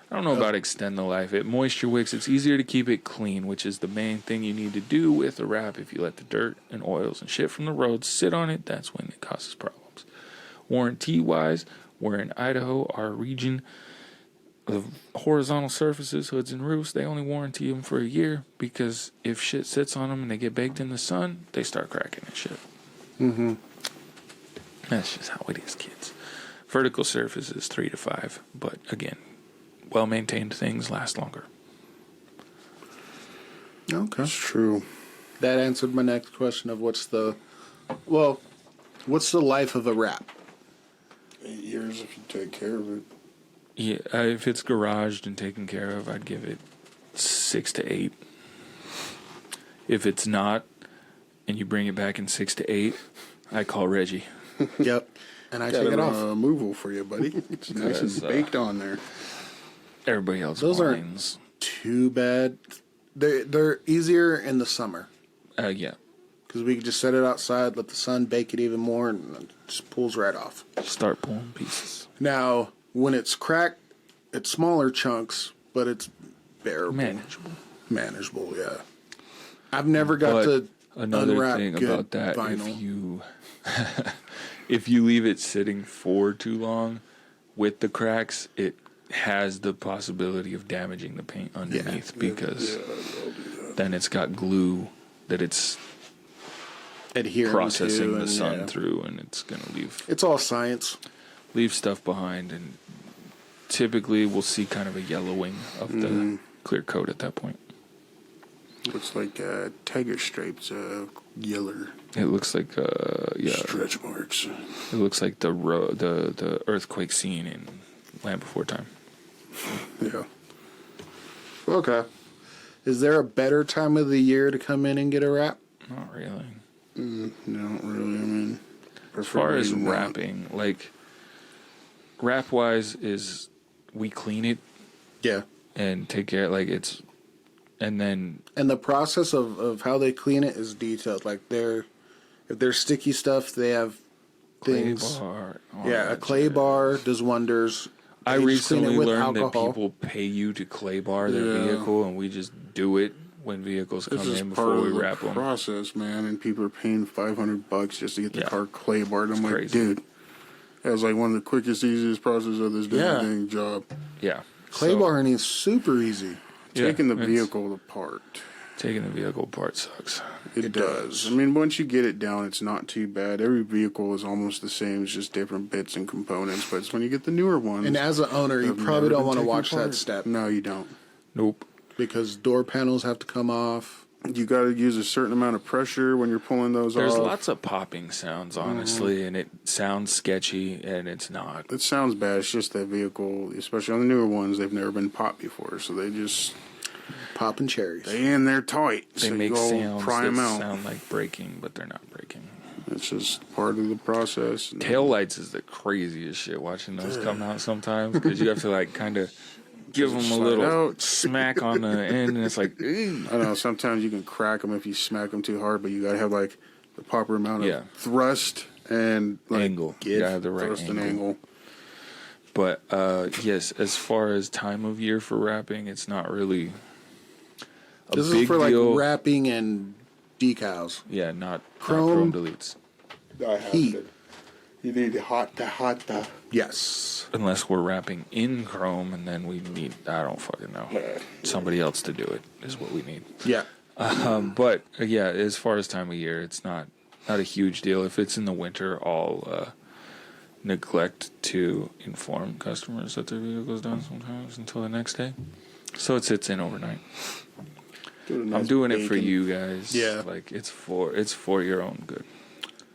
I don't know about extend the life. It moisture wicks. It's easier to keep it clean, which is the main thing you need to do with a wrap. If you let the dirt and oils and shit from the road sit on it, that's when it causes problems. Warranty-wise, we're in Idaho, our region of horizontal surfaces, hoods and roofs. They only warranty them for a year because if shit sits on them and they get baked in the sun, they start cracking and shit.
Mm-hmm.
That's just how it is, kids. Vertical surfaces 3 to 5, but again, well-maintained things last longer.
Okay.
It's true.
That answered my next question of what's the life of a wrap?
8 years if you take care of it.
Yeah, if it's garaged and taken care of, I'd give it 6 to 8. If it's not, and you bring it back in 6 to 8, I call Reggie.
Yep. And I
Got
take it
a
off.
removal for you, buddy. It's nice
Because,
and baked on there.
Everybody else
Those aren't-
whines.
Too bad. They're easier in the summer
Yeah.
because we can just set it outside, let the sun bake it even more, and it just pulls right off.
Start pulling pieces.
Now, when it's cracked, it's smaller chunks, but it's bearable.
Manageable.
Yeah. I've never got
But
to
another
unwrap
thing
good
about that,
vinyl.
if you leave it sitting for too long with the cracks, it has the possibility of damaging the paint underneath because then it's got glue that it's
Adhering
processing
to,
the
and,
sun
yeah.
through, and it's going to
It's all science.
leave stuff behind, and typically we'll see kind of a yellowing of the clear coat at that point.
Looks like tiger stripes, yeller
It looks like
stretch marks.
it looks like the earthquake scene in Land Before Time.
Yeah.
Okay. Is there a better time of the year to come in and get a wrap?
Not really.
No, really. I mean,
As far as
preferably not.
wrapping, like wrap wise is we clean it
Yeah.
and take care and then
And the process of how they clean it is detailed. Like if there's sticky stuff, they have
clay
things.
bar. all
Yeah, a
that
clay
shit.
bar does wonders.
I
They just clean it
recently
with
learned
alcohol.
that people pay you to clay bar their
Yeah.
vehicle, and we just do it when vehicles
This
come
is
in
part
before
of
we
the
wrap them.
process, man, and people are paying $500 just to get the
Yeah.
car clay barred. I'm like,
crazy.
dude, that was like one of the quickest, easiest process of this
Yeah.
damn job.
Yeah,
Clay
So,
barring is super easy.
yeah,
Taking the
it's-
vehicle apart.
taking the vehicle apart sucks.
It does. I mean, once you get it down, it's not too bad. Every vehicle is almost the same. It's just different bits and components. But it's when you get the newer ones.
And as an owner, you
they've
probably
never
don't
been
want to
taken
watch that
apart.
step
No, you don't.
Nope.
because door panels have to come off.
You got to use a certain amount of pressure when you're pulling those
There's
off.
lots of popping sounds, honestly, and it sounds sketchy, and it's not.
It sounds bad. It's just that vehicle, especially on the newer ones, they've never been popped before. So they just,
Popping cherries.
they in there tight.
They
so
make
you go
sounds
pry
that
'em out.
sound like breaking, but they're not breaking.
It's just part of the process.
Tail lights is the craziest shit. Watching those come out sometimes because you have to like kind of give them a
Slide
little
out.
smack on the end, and it's like, "Ew."
I know sometimes you can crack them if you smack them too hard, but you got to have like the proper amount of
Yeah.
thrust and like
Angle. You gotta have the right
thrust and
angle.
angle.
But yes, as far as time of year for wrapping, it's not really a
This
big
is for like
deal.
wrapping and decals.
Yeah, not
Chrome.
chrome deletes.
I have
Heat.
to. You need the hot.
Yes.
Unless we're wrapping in chrome, and then we need, I don't fucking know. Somebody else to do it is what we need.
Yeah.
But yeah, as far as time of year, it's not a huge deal. If it's in the winter, I'll neglect to inform customers that their vehicle's done sometimes until the next day. So it sits in overnight. I'm doing it for you guys.
Yeah.
Like it's for your own good.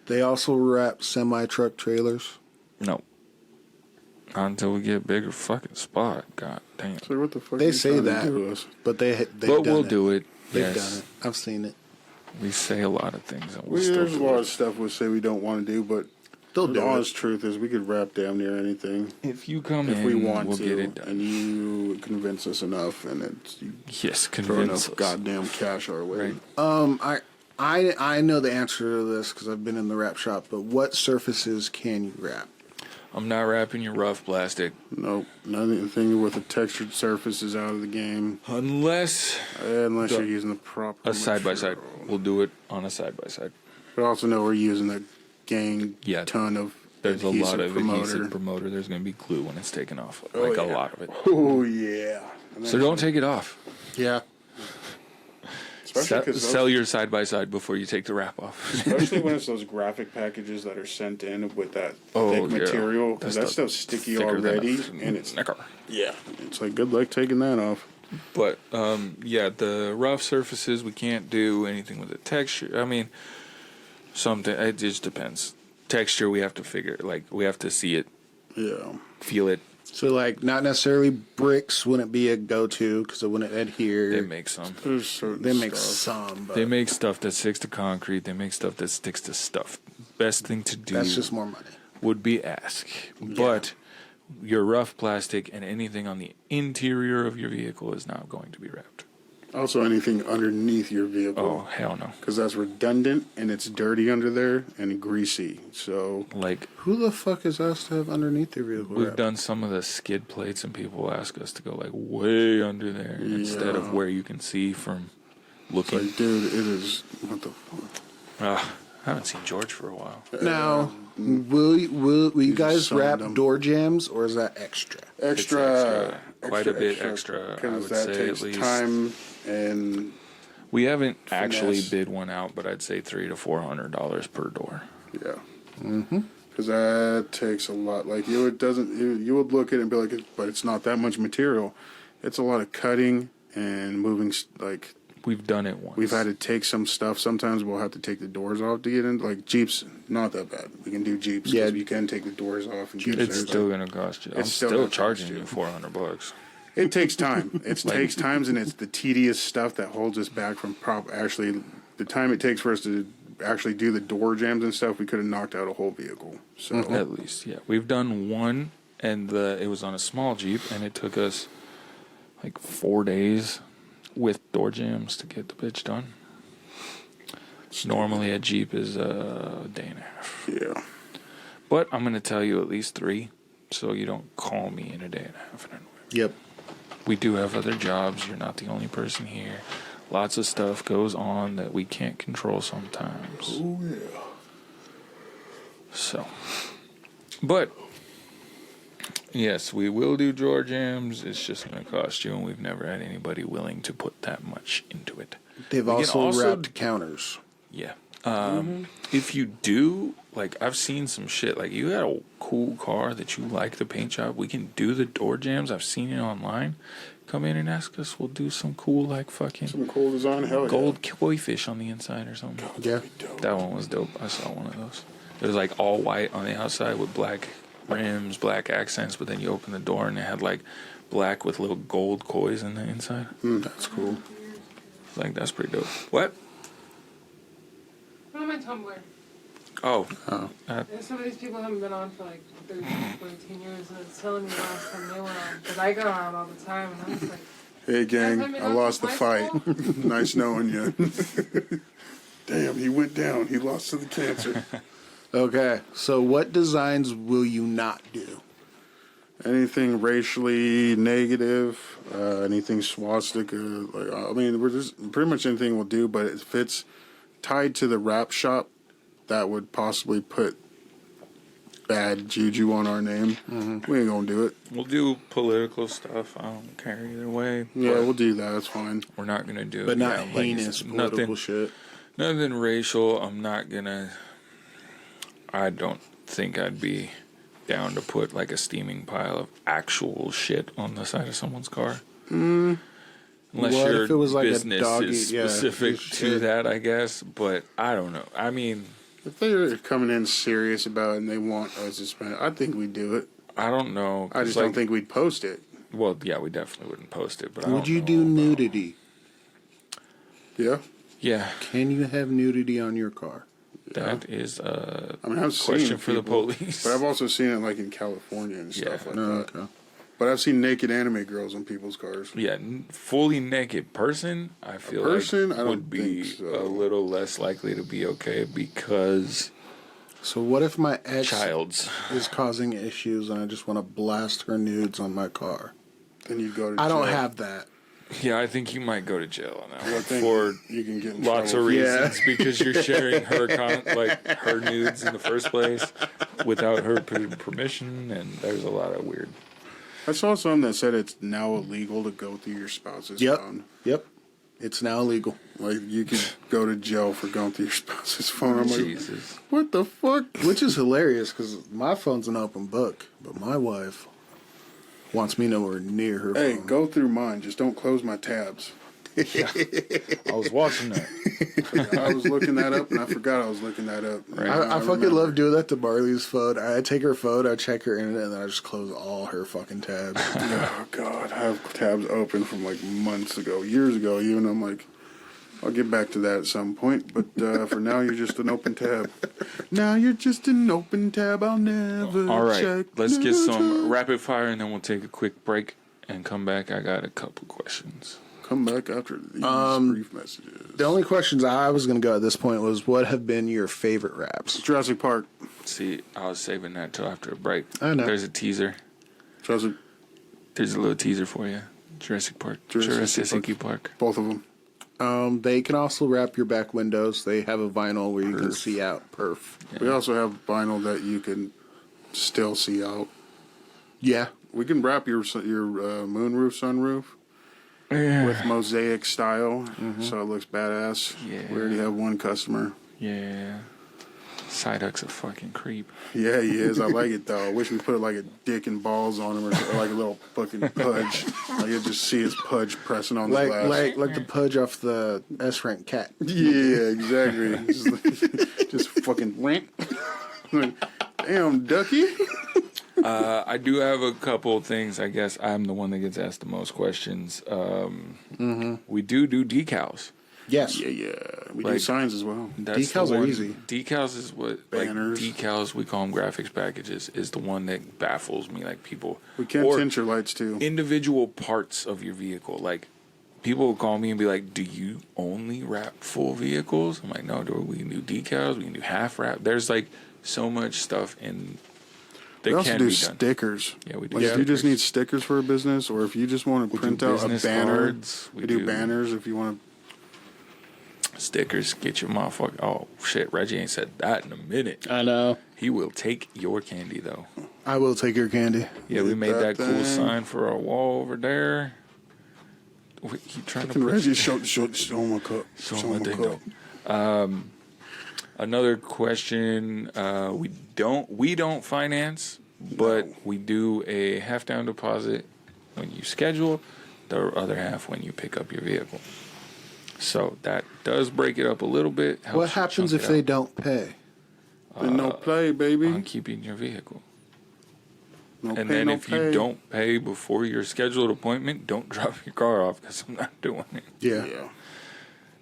They also wrap semi-truck trailers.
No. Not until we get a bigger fucking spot. God damn.
So what the fuck?
They
are you
say
trying to
that.
do to us?
But they've
But
done
we'll
it.
do it.
They've
Yes.
done it. I've seen it.
We say a lot of things, and we'll still
There's a
do
lot
it.
of stuff we say we don't want to do, but
They'll
the
do
honest
it.
truth is we could rap damn near anything
If you come
if
in,
we want
we'll
to,
get it done.
and you convince us enough, and it's you
Yes,
throw
convince
enough
us.
goddamn cash our way.
Right.
I know the answer to this because I've been in the wrap shop. But what surfaces can you wrap?
I'm not wrapping your rough plastic
Nope, nothing with a textured surface is out of the game,
unless
unless you're using the proper
a side by side.
material.
We'll do it on a side by side.
But also know we're using a gang
Yeah.
ton of
There's a lot of
promoter.
adhesive promoter. There's going to be glue when it's taken off,
Oh,
like a
yeah.
lot of it.
Oh yeah. And
So
then-
don't take it off.
Yeah.
especially 'cause those-
Sell your side by side before you take the wrap off.
especially when it's those graphic packages that are sent in with that
Oh,
thick
yeah.
material, because that
That
stuff's sticky
thicker than a
already, and it's
snicker.
yeah, it's like good luck taking that off.
But yeah, the rough surfaces we can't do anything with the texture. I mean, something it just depends. Texture we have to figure. Like we have to see it,
Yeah,
feel it.
So like not necessarily bricks wouldn't be a go-to because it wouldn't adhere.
They make some.
there's certain
They make
stuff.
some, but
They make stuff that sticks to concrete. They make stuff that sticks to stuff. Best thing to do
that's just more money.
would be ask. But your rough plastic and anything on the interior of your vehicle is not going to be wrapped.
Also, anything underneath your
Oh,
vehicle,
hell no.
because that's redundant and it's dirty under there and greasy. So
Like,
Who the fuck is us to have underneath their vehicle?
we've
wrap?
done some of the skid plates, and people ask us to go, like, way under there instead of where you can see from
it's
looking.
like, dude, it is what the fuck.
I haven't seen George for a while.
Now, will you guys
selling
wrap
them.
door jams or is that extra?
Extra,
Quite a bit extra, I
because
would
that
say,
takes
at least.
time and
We haven't actually
Finesse.
bid one out, but I'd say $300 to $400 per door.
yeah. Because that takes a lot. Like you would look at it and be like, but it's not that much material. It's a lot of cutting and moving. Like
We've done it once.
we've had to take some stuff. Sometimes we'll have to take the doors off to get in. Like Jeeps, not that bad. We can do Jeeps.
Yeah.
Yeah, you can take the doors off and Jeeps.
It's
are,
still
like-
going to cost you.
It's
I'm
still
still
gonna cost
charging
you.
you $400.
It takes time. It takes times, and it's the tedious stuff that holds us back from actually the time it takes for us to actually do the door jams and stuff. We could have knocked out a whole vehicle. So
At least, yeah. We've done one, and it was on a small Jeep, and it took us like 4 days with door jams to get the bitch done. Normally a Jeep is a day and a half.
yeah.
But I'm going to tell you at least 3, so you don't call me in a day and a half.
Yep.
We do have other jobs. You're not the only person here. Lots of stuff goes on that we can't control sometimes.
Oh yeah.
So, but yes, we will do drawer jams. It's just going to cost you, and we've never had anybody willing to put that much into it.
They've
We can
also wrapped counters.
Yeah. If you do, like, I've seen some shit. Like, you got a cool car that you like the paint job. We can do the door jams. I've seen it online. Come in and ask us. We'll do some cool, like, fucking
Some cool design. Hell
gold koi fish on the inside or something.
Yeah.
That one was dope. I saw one of those. It was like all white on the outside with black rims, black accents, but then you open the door and it had like black with little gold kois in the inside.
That's cool.
Like, that's pretty dope. What?
Put on my Tumblr.
Oh.
And some of these people haven't been on for like 13, 14 years, and it's telling me the last time they went on. Because I go on all the time, and I'm just like,
Hey gang,
Guys,
I lost the
high
fight.
school?
Nice knowing you. Damn, he went down. He lost to the cancer.
Okay. So what designs will you not do?
Anything racially negative, anything swastika. Like I mean, we're just pretty much anything we'll do, but if it's tied to the wrap shop, that would possibly put bad juju on our name. We ain't gonna do it.
We'll do political stuff. I don't care either way.
Yeah,
but
we'll do that. That's fine.
we're not going to do it.
But not
Yeah, like,
heinous political
nothing,
shit.
nothing racial. I'm not going to. I don't think I'd be down to put like a steaming pile of actual shit on the side of someone's car. Unless
What
your
if it was like a
business
doggy-
is
yeah,
specific
just
to
shit.
that, I guess. But I don't know. I mean,
If they're coming in serious about it and they want us to spend it, I think we'd do it.
I don't know.
I
'cause,
just
like,
don't think we'd post it.
Well, yeah, we definitely wouldn't post it. But I
Would
don't
you
know
do
about-
nudity?
Yeah.
Yeah,
Can you have nudity on your car?
that is a
I mean, I've seen
question for the
people,
police.
but I've also seen it like in California and stuff
Yeah.
like
No,
that.
okay.
But I've seen naked anime girls on people's cars.
Yeah, fully naked person, I feel
person?
like
I don't
would be
think so.
a little less likely to be okay because
So what if my ex
child's.
is causing issues and I just want to blast her nudes on my car?
Then you go to
I
jail.
don't have that.
Yeah, I think you might go to jail on that
I
one
think
for
you can get in
lots of
trouble.
reasons because you're sharing her her nudes in the first place without her permission, and there's a lot of weird.
I saw something that said it's now illegal to go through your spouse's
Yep.
phone.
Yep. It's now illegal.
Like, you could go to jail for going through your spouse's phone. I'm like,
Jesus.
what the fuck?
Which is hilarious because my phone's an open book, but my wife wants me nowhere near her
Hey,
phone.
go through mine. Just don't close my tabs.
I was watching that.
I was looking that up, and I forgot I was looking that up.
Right.
I fucking
remember.
love doing that to Marley's phone. I take her phone, I check her internet, and then I just close all her fucking tabs.
Oh, God. I have tabs open from, like, months ago, years ago, even. I'm like, I'll get back to that at some point. But for now, you're just an open tab. Now you're just an open tab. I'll never
All right,
check.
let's get
never
some
check.
rapid fire, and then we'll take a quick break and come back. I got a couple questions.
Come back after these brief messages.
The only questions I was going to go at this point was, what have been your favorite raps?
Jurassic Park.
See, I was saving that till after a break.
I know.
There's a teaser.
Jurassic,
There's a little teaser for you. Jurassic Park. Jurassic Park.
both of them.
They can also wrap your back windows. They have a vinyl where you can see out. Perf.
We also have vinyl that you can still see out.
Yeah.
We can wrap your moonroof, sunroof
Yeah.
with mosaic style, so it looks badass.
Yeah.
We already have one customer.
Yeah. Psyduck's a fucking creep.
Yeah, he is. I like it though. I wish we put like a dick and balls on him, or like a little fucking pudge. Like you just see his pudge pressing on the glass.
Like the pudge off the S rank cat.
Yeah, exactly. just fucking went. Damn, Ducky.
I do have a couple things. I guess I'm the one that gets asked the most questions. We do decals.
Yes.
Yeah. We do
Like-
signs as well.
That's
Decals
the
are
one-
easy.
Decals is what
Banners.
Like decals, we call them graphics packages, is the one that baffles me. Like people,
We can
or
tint your lights too.
individual parts of your vehicle. Like people will call me and be like, "Do you only wrap full vehicles?" I'm like, "No, dude. We can do decals. We can do half wrap." There's like so much stuff in that
We also
can
do
be done.
stickers.
Yeah, we do
Like if you just
stickers.
need stickers for a business, or if you just want to
We
print
do
out a
business
banner,
cards.
we do banners. If you want
Stickers, get your motherfucker. Oh shit, Reggie ain't said that in a minute.
I know.
He will take your candy though.
I will take your candy.
Yeah, we
Did
made
that
that cool
thing.
sign for our wall over there. Wait, he trying
to,
to put
Reggie, show my cup.
show
Show
him
my
a
cup.
dingo. Another question: we don't finance, but we do a half down deposit when you schedule, the other half when you pick up your vehicle. So that does break it up a little bit. helps
What
you
happens
chunk
if
it
they
out
don't pay?
Then no play, baby.
on keeping your vehicle?
No
And
pay,
then
no
if
pay.
you don't pay before your scheduled appointment, don't drop your car off because I'm not doing it.
Yeah.
Yeah.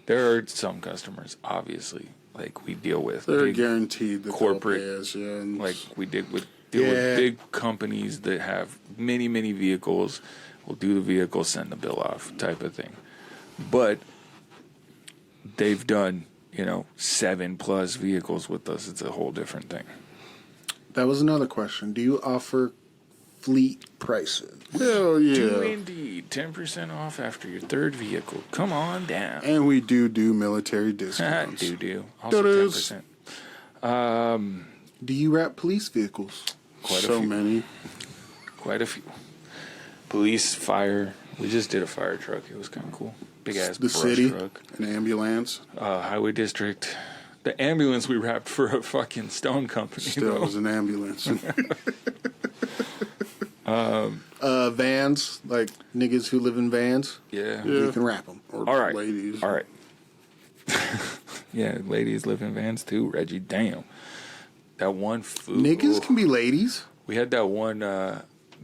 There are some customers, obviously, like we deal with.
They're
big-
guaranteed that
corporate,
they'll pay us, yeah. And
like we deal with big companies that have many vehicles. We'll do the vehicle, send the bill off, type of thing. But they've done 7+ vehicles with us. It's a whole different thing.
That was another question. Do you offer fleet prices?
hell
Do
yeah.
indeed 10% off after your third vehicle. Come on down.
And we do military discounts.
do also
Do-dos.
10%.
Do you wrap police vehicles?
Quite a
So
few.
many.
Quite a few. Police, fire. We just did a fire truck. It was kind of cool. Big ass
The
brush
city.
truck.
An ambulance.
Highway district. The ambulance we wrapped for a fucking stone company.
Still
though.
was an ambulance.
Vans, like niggas who live in vans.
Yeah.
You can wrap them.
Or
All right.
ladies.
All right. Yeah, ladies live in vans too, Reggie. Damn. That one food.
Niggas can be ladies.
We had that one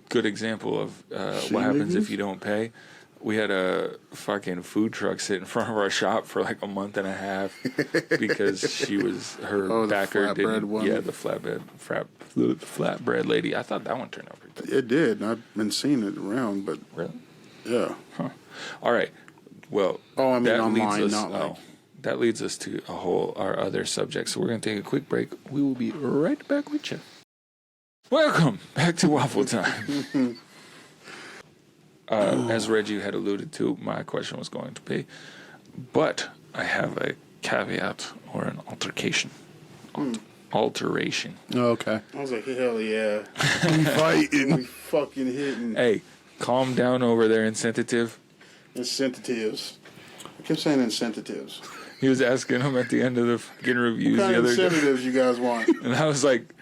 good example of
She
what happens
niggas?
if you don't pay. we had a fucking food truck sit in front of our shop for like a month and a half because her backer didn't.
One.
Yeah, the flatbread lady. I thought that one turned out pretty good.
It did. I've been seeing it around, but
Really?
yeah.
Huh. All right. Well.
Oh, I mean
that
online,
leads us,
not like.
that leads us to our other subject. So we're going to take a quick break. We will be right back with you. Welcome back to Waffle Time. As Reggie had alluded to, my question was going to be, but I have a caveat or an altercation. Alteration.
Oh, okay.
I was like, hell yeah. We fighting. We fucking hitting.
Hey, calm down over there, insensitive.
Incentives. I kept saying incentives.
He was asking him at the end of the fucking reviews
What kind
the
of
other day.
incentives you guys want?
And I was like,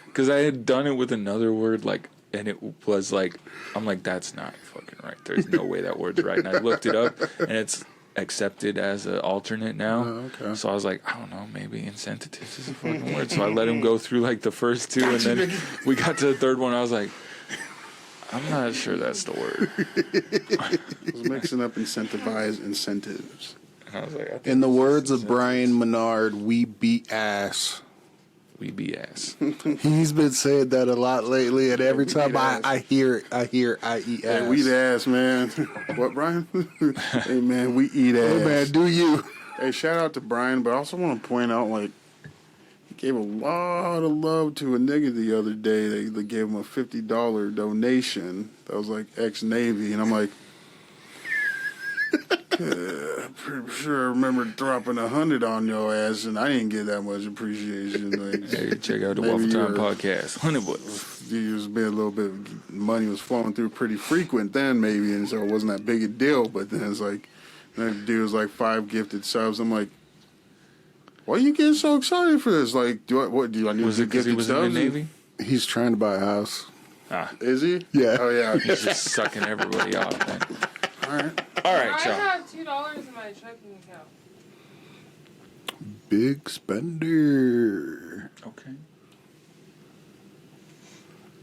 because I had done it with another word, like, and it was like, I'm like, that's not fucking right. There's no way that word's right. And I looked it up, and it's accepted as an alternate now.
Oh, okay.
So I was like, I don't know, maybe incentives is a fucking word. So I let him go through like the first two, and then we got to the third one. I was like, I'm not sure that's the word.
I was mixing up incentivize incentives.
And I was like, I think
In the
it's
words of
incentives.
Brian Menard, we beat ass.
We be ass.
He's been saying that a lot lately, and every
we
time
eat ass.
I hear it, I eat ass.
Hey, we eat ass, man. What, Brian? Hey, man, we eat ass.
Hey, man, do you?
Hey, shout out to Brian, but I also want to point out, like, he gave a lot of love to a nigga the other day. They gave him a $50 donation that was, like, ex-Navy, and I'm like, I'm pretty sure I remember dropping 100 on your ass, and I didn't get that much appreciation. Like,
Hey, check out the
maybe
Waffle Time
you're-
podcast. 100 bucks.
It was been a little bit, money was flowing through pretty frequent then, maybe, and so it wasn't that big a deal. But then it's like, that dude was like 5 gifted subs. I'm like, why are you getting so excited for this? Like, do I need
Was
to
it because he
gifted
was in the
subs?
Navy?
He's trying to buy a house.
Ah,
Is he?
Yeah.
Oh yeah.
he's just sucking everybody off, man.
All right.
All
I
right, y'all.
have $2 in my checking account.
Big spender.
Okay.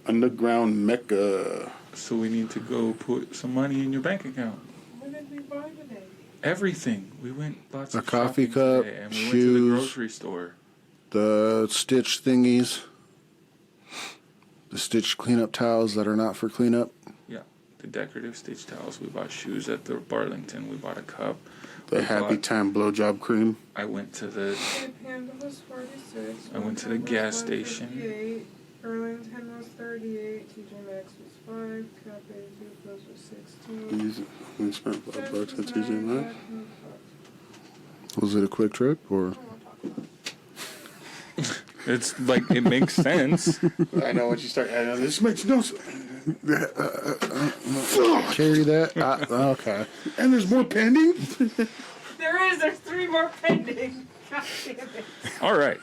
Underground Mecca.
So we need to go put some money in your bank account.
What did we buy today?
Everything. We went bought some
A coffee
shopping
cup,
today, and we went to the
shoes.
grocery store.
The stitch thingies. The stitch cleanup towels that are not for cleanup.
Yeah, the decorative stitch towels. We bought shoes at the Barlington. We bought a cup.
The
We
Happy
bought-
Time blowjob cream.
I went to the.
Hey, Panda was 46.
I went to the
Montana was
gas station.
158, Burlington was 38. TJ Maxx was 5. Cafe Duplos was 16.
We spent $5 at TJ Maxx.
Was it a quick trip or?
It's like it makes sense.
I know once you start adding, this makes no sense.
Carry that? Okay.
And there's more pending?
There's 3 more pending. God damn it.
All right.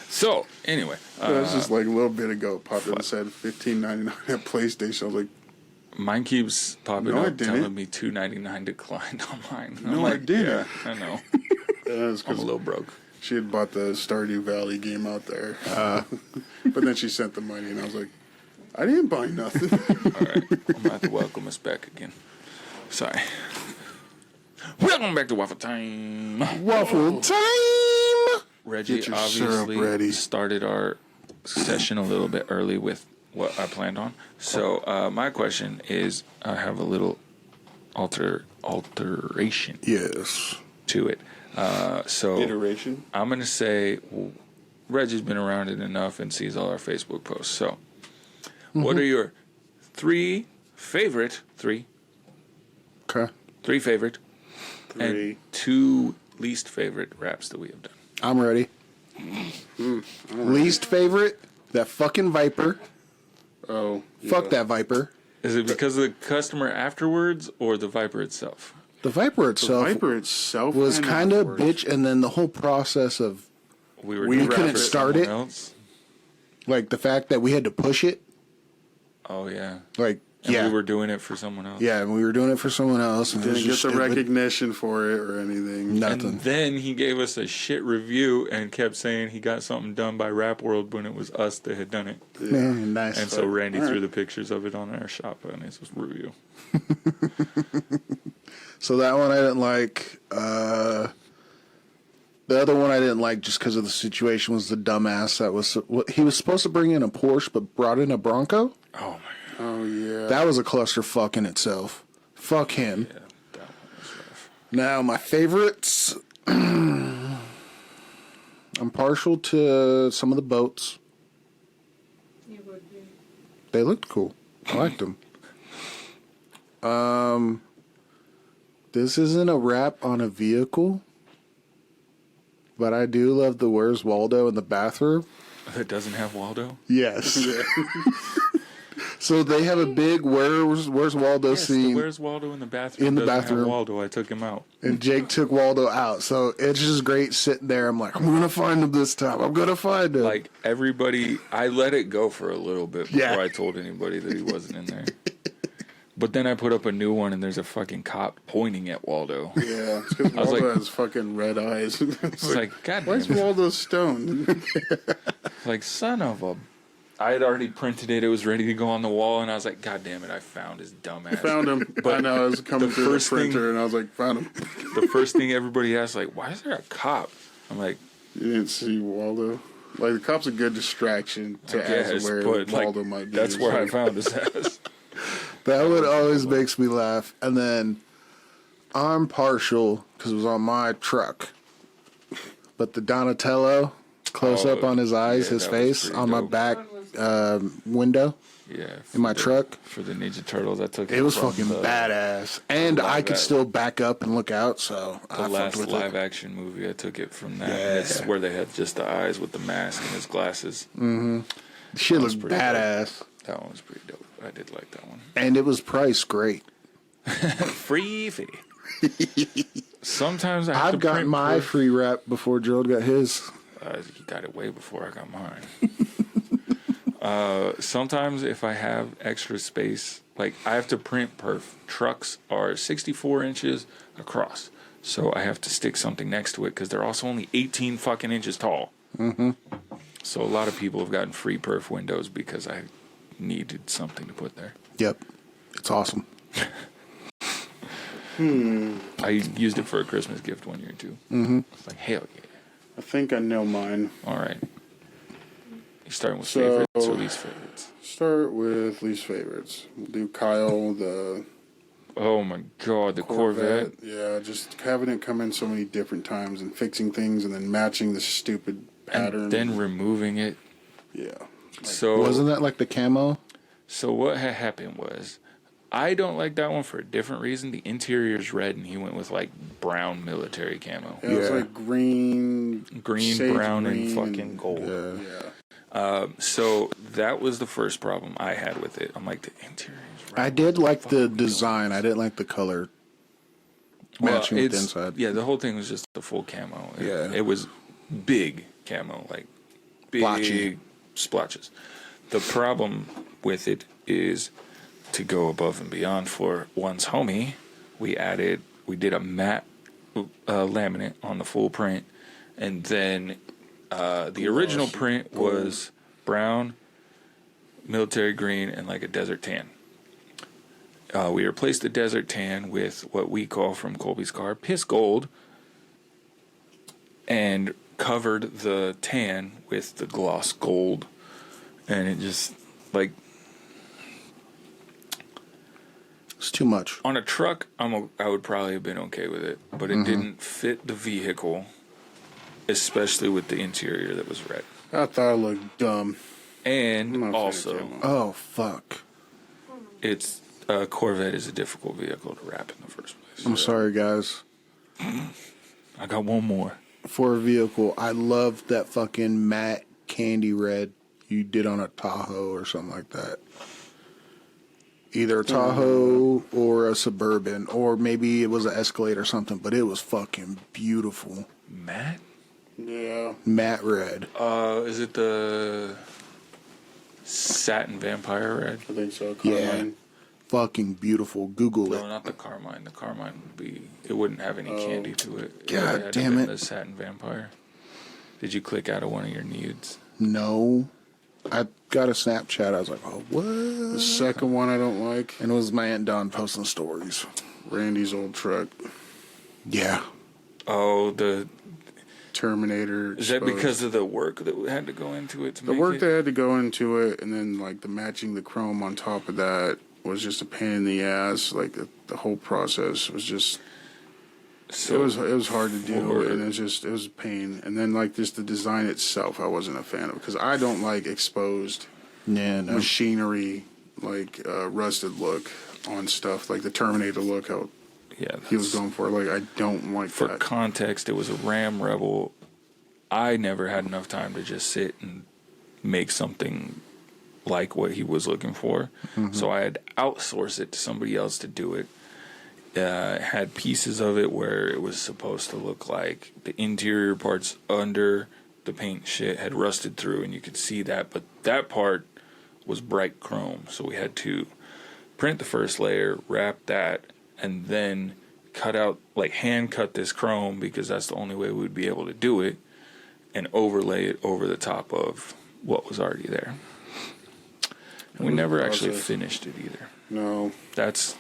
So anyway,
It was just like a little bit ago. Popped up and said $15.99 at PlayStation. I was like,
mine keeps popping
No, I
up
didn't.
telling me $2.99 declined on mine. I'm
No,
like,
I didn't.
Yeah, I know.
it's
I'm a
'cause
little broke.
she had bought the Stardew Valley game out there. But then she sent the money, and I was like, I didn't buy nothing.
All right, I'm gonna have to welcome us back again. Sorry. Welcome back to Waffle Time.
Waffle time!
Reggie
Get your syrup
obviously
ready.
started our session a little bit early with what I planned on. So my question is, I have a little alteration
Yes.
to it. So
Iteration.
I'm gonna say Reggie's been around it enough and sees all our Facebook posts. So, what are your three favorite
Okay.
and
Three.
2 least favorite raps that we have done?
I'm ready. Least favorite? That fucking Viper.
Oh. Yeah.
Fuck that Viper.
Is it because of the customer afterwards or the Viper itself?
The Viper
The
itself
Viper itself
was
and
kind of
afterwards.
bitch, and then the whole process of
We were
We
doing
couldn't
for
start
someone
it?
else?
like the fact that we had to push it.
Oh yeah.
Like
And
Yeah.
we were doing it for someone else.
Yeah, and we were doing it for someone else. And it was
Didn't get
just
the
stupid.
recognition for it or anything.
Nothing.
And then he gave us a shit review and kept saying he got something done by Rap World when it was us that had done it.
Man, nice.
And so Randy
All right.
threw the pictures of it on our shop on his review.
So that one I didn't like. The other one I didn't like just because of the situation was the dumbass that was. He was supposed to bring in a Porsche but brought in a Bronco.
Oh, my God.
Oh, yeah.
That was a clusterfuck in itself. Fuck him.
Yeah, that one was rough.
Now, my favorites. I'm partial to some of the boats.
You would be.
They looked cool. I liked them. This isn't a wrap on a vehicle, but I do love the Where's Waldo in the bathroom.
That doesn't have Waldo?
Yes. So they have a big Where's Waldo
Yes, the
scene,
Where's Waldo in the bathroom?
In the
doesn't have
bathroom.
Waldo, I took him out.
and Jake took Waldo out. So it's just great sitting there. I'm like, I'm gonna find him this time. I'm gonna find him.
Like everybody, I let it go for a little bit before
Yeah.
I told anybody that he wasn't in there. But then I put up a new one and there's a fucking cop pointing at Waldo.
Yeah, it's because
was
Waldo
like-
has fucking red eyes.
It's like, God
why is
damn it.
Waldo stoned?
Like, son of a... I had already printed it. It was ready to go on the wall. And I was like, God damn it, I found his dumb ass.
Found him. I know, I was coming
the
through the
first thing-
printer, and I was like, found him.
The first thing everybody asked, like, why is there a cop? I'm like,
You didn't see Waldo? Like, the cop's a good distraction to
yes,
ask where
but
Waldo
like,
might be.
that's where I
So-
found his ass.
That one always makes me laugh. And then I'm partial because it was on my truck. But the Donatello close up on his eyes,
yeah,
his
that was
face
pretty
on my
dope.
back window
Yeah.
in my
for
truck.
For the Ninja Turtles, I took
It was
from
fucking
the,
badass. And I could
live
still back up and look out, so
The
I fucked
last
with
live
it.
action movie, I took it from that.
Yeah.
It's where they had just the eyes with the mask and his glasses.
Shit
was
looked
pretty dope.
badass.
That one was pretty dope. I did like that one.
And it was priced great.
Free fee. Sometimes I have
I've
to
gotten
print
my
proof.
free wrap before Gerald got his.
He got it way before I got mine. Sometimes if I have extra space, like I have to print perf. Trucks are 64 inches across. So I have to stick something next to it because they're also only 18 fucking inches tall. Mm-hmm. So a lot of people have gotten free perf windows because I needed something to put there.
Yep. It's awesome.
I used it for a Christmas gift one year too. Mm-hmm. It's like, hell yeah.
I think I know mine.
All right. You starting with
So-
favorites or least favorites?
Start with least favorites. We'll do Kyle, the
Oh my god, the Corvette.
Yeah, just having it come in so many different times and fixing things and then matching the stupid pattern.
And then removing it.
yeah.
So
Wasn't that like the camo?
So what had happened was, I don't like that one for a different reason. The interior is red, and he went with like brown military camo,
Yeah, it was
Yeah.
like green,
green,
sage
brown,
green,
and fucking gold.
Yeah.
So that was the first problem I had with it. I'm like, the interior is red.
I did like the design. I didn't like the color matching with the
it's-
inside.
Yeah, the whole thing was just the full camo.
Yeah.
It was big camo, like big
Splotchy.
splotches. The problem with it is to go above and beyond for one's homie. We did a matte laminate on the full print, and then the original print was brown, military green, and like a desert tan. We replaced the desert tan with what we call from Colby's car piss gold, and covered the tan with the gloss gold, and it just like
It's too much.
on a truck I would probably have been okay with it, but it didn't fit the vehicle, especially with the interior that was red.
I thought it looked dumb.
And
I'm not a fan of
also,
camo.
Oh, fuck.
it's a Corvette is a difficult vehicle to wrap in the first place.
I'm sorry, guys.
I got one more.
For a vehicle, I love that fucking matte candy red you did on a Tahoe or something like that. Either a Tahoe or a Suburban, or maybe it was an Escalade or something, but it was fucking beautiful.
Matt?
Yeah.
Matte red.
Is it the satin vampire red?
I think so.
Yeah.
Carmine.
fucking beautiful. Google
No,
it.
not the Carmine. The Carmine would be. It wouldn't have any candy to it.
God
It had to
damn
been
it.
The Satin Vampire. Did you click out of one of your nudes?
No. I got a Snapchat. I was like, oh, what?
The second one I don't like.
And it was my Aunt Dawn posting stories.
Randy's old truck.
Yeah.
Oh, the
Terminator.
is that
exposed.
because of the work that had to go into it to
The
make
work
it?
that had to go into it, and then like the matching the chrome on top of that was just a pain in the ass. Like the whole process was just
So
it was hard to do,
for-
and it was a pain. And then like just the design itself, I wasn't a fan of because I don't like exposed
Yeah, no.
machinery, like rusted look on stuff, like the Terminator look how
yeah,
he was
that's-
going for. Like I don't like
For
that.
context, it was a Ram Rebel. I never had enough time to just sit and make something like what he was looking for. So I had to outsource it to somebody else to do it. Had pieces of it where it was supposed to look like the interior parts under the paint shit had rusted through, and you could see that. But that part was bright chrome, so we had to print the first layer, wrap that, and then cut out, like hand cut this chrome because that's the only way we'd be able to do it, and overlay it over the top of what was already there. And we never actually
process.
finished it either.
No,
That's,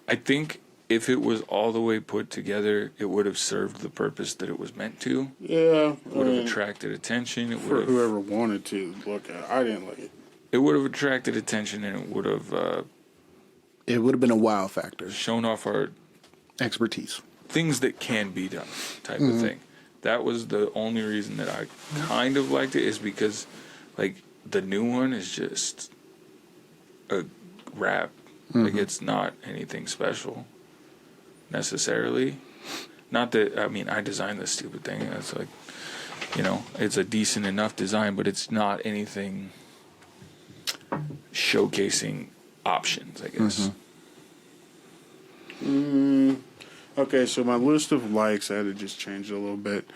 I think if it was all the way put together, it would have served the purpose that it was meant to.
yeah,
It would have attracted attention. It
for
would have,
whoever wanted to look at it. I didn't like it.
it would have attracted attention, and it would have
It would have been a wow factor.
shown off our
Expertise.
things that can be done type of thing. That was the only reason that I kind of liked it, is because like the new one is just a wrap. Like it's not anything special necessarily. Not that, I mean, I designed this stupid thing. It's like, you know, it's a decent enough design, but it's not anything showcasing options, I guess.
Okay, so my list of likes, I had to just change it a little bit.